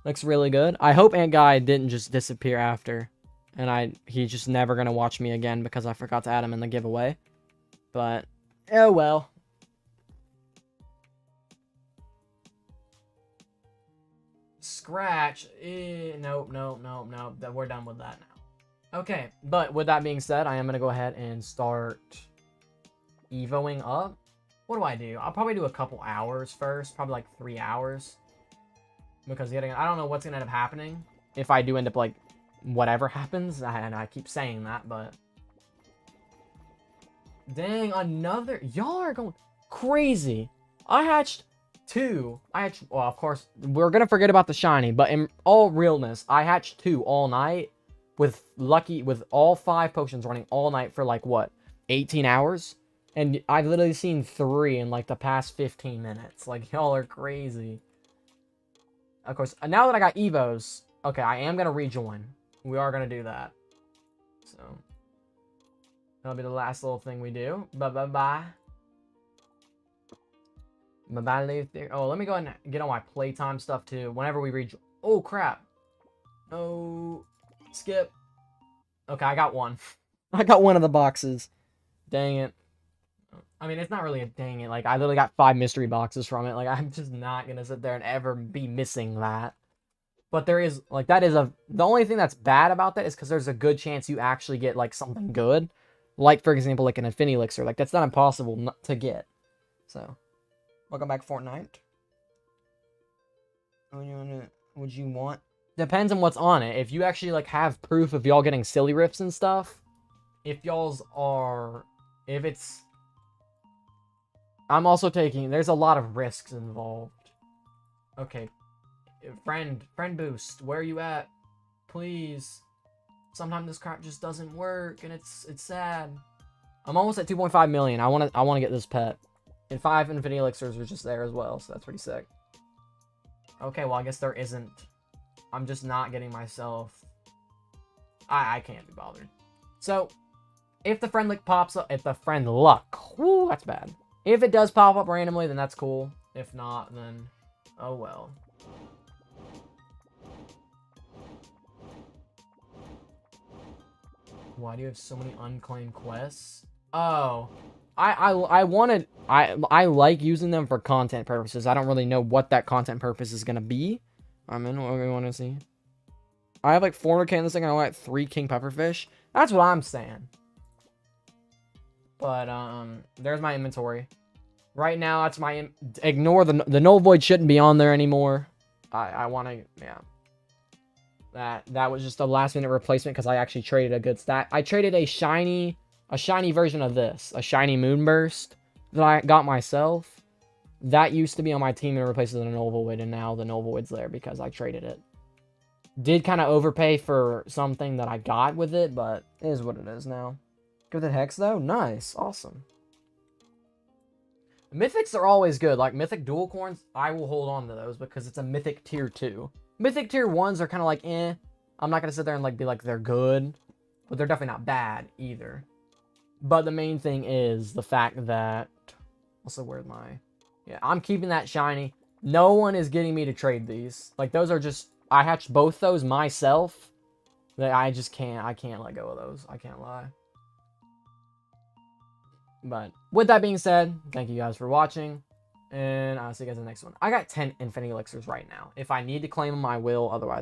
Speaker 1: Looks really good. I hope Ant Guy didn't just disappear after, and he's just never gonna watch me again because I forgot to add him in the giveaway. But oh well. Scratch. Nope. We're done with that now. Okay, but with that being said, I am gonna go ahead and start evoing up. What do? I'll probably do a couple hours first, probably like 3 hours. Because I don't know what's gonna end up happening. If I do end up like, whatever happens, and I keep saying that, but... Dang, another... Y'all are going crazy. I hatched 2. Well, of course, we're gonna forget about the shiny, but in all realness, I hatched 2 all night with all 5 potions running all night for like, what, 18 hours? And I've literally seen 3 in, like, the past 15 minutes. Like, y'all are crazy. Of course, now that I got Evos, okay, I am going to rejoin. We are going to do that. So, that'll be the last little thing we do. Bye-bye-bye. Bye-bye, Luther. Oh, let me go ahead and get on my playtime stuff, too. Whenever we rejoin. Oh, crap. Oh, skip. Okay, I got one. I got one of the boxes. Dang it. I mean, it's not really a dang it. Like, I literally got 5 mystery boxes from it. Like, I'm just not gonna sit there and ever be missing that. But there is, like, the only thing that's bad about that is because there's a good chance you actually get, like, something good. Like, for example, like an Infinity Elixir. Like, that's not impossible to get. So, welcome back, Fortnite. Would you want? Depends on what's on it. If you actually, like, have proof of y'all getting silly rifts and stuff. If it's... I'm also taking... There's a lot of risks involved. Okay. Friend boost. Where are you at? Please. Sometimes this crap just doesn't work, and it's sad. I'm almost at 2.5 million. I want to get this pet. And 5 Infinity Elixirs are just there as well, so that's pretty sick. Okay, well, I guess there isn't. I'm just not getting myself... I can't be bothered. So, if the friend luck pops up... If the friend luck... Whoo, that's bad. If it does pop up randomly, then that's cool. If not, then... Oh, well. Why do you have so many unclaimed quests? Oh. I like using them for content purposes. I don't really know what that content purpose is going to be. I'm in. What do we want to see? I have like 400k in this thing. I only got 3 king pufferfish. That's what I'm saying. But, there's my inventory. Right now, that's my... Ignore the null void shouldn't be on there anymore. I want to... Yeah. That was just a last-minute replacement because I actually traded a good stat. I traded a shiny version of this. A shiny Moonburst that I got myself. That used to be on my team and replaces the null void, and now the null void's there because I traded it. Did kind of overpay for something that I got with it, but it is what it is now. Good at Hex, though? Nice. Awesome. Mythics are always good. Like, Mythic Dual Corns, I will hold on to those because it's a Mythic Tier 2. Mythic Tier 1s are kind of like, eh. I'm not going to sit there and, like, be like, they're good. But they're definitely not bad, either. But the main thing is the fact that... Also, where's my... Yeah, I'm keeping that shiny. No one is getting me to trade these. Like, those are just... I hatched both those myself. I just can't... I can't let go of those. I can't lie. But with that being said, thank you guys for watching, and I'll see you guys in the next one. I got 10 Infinity Elixirs right now. If I need to claim them, I will. Otherwise,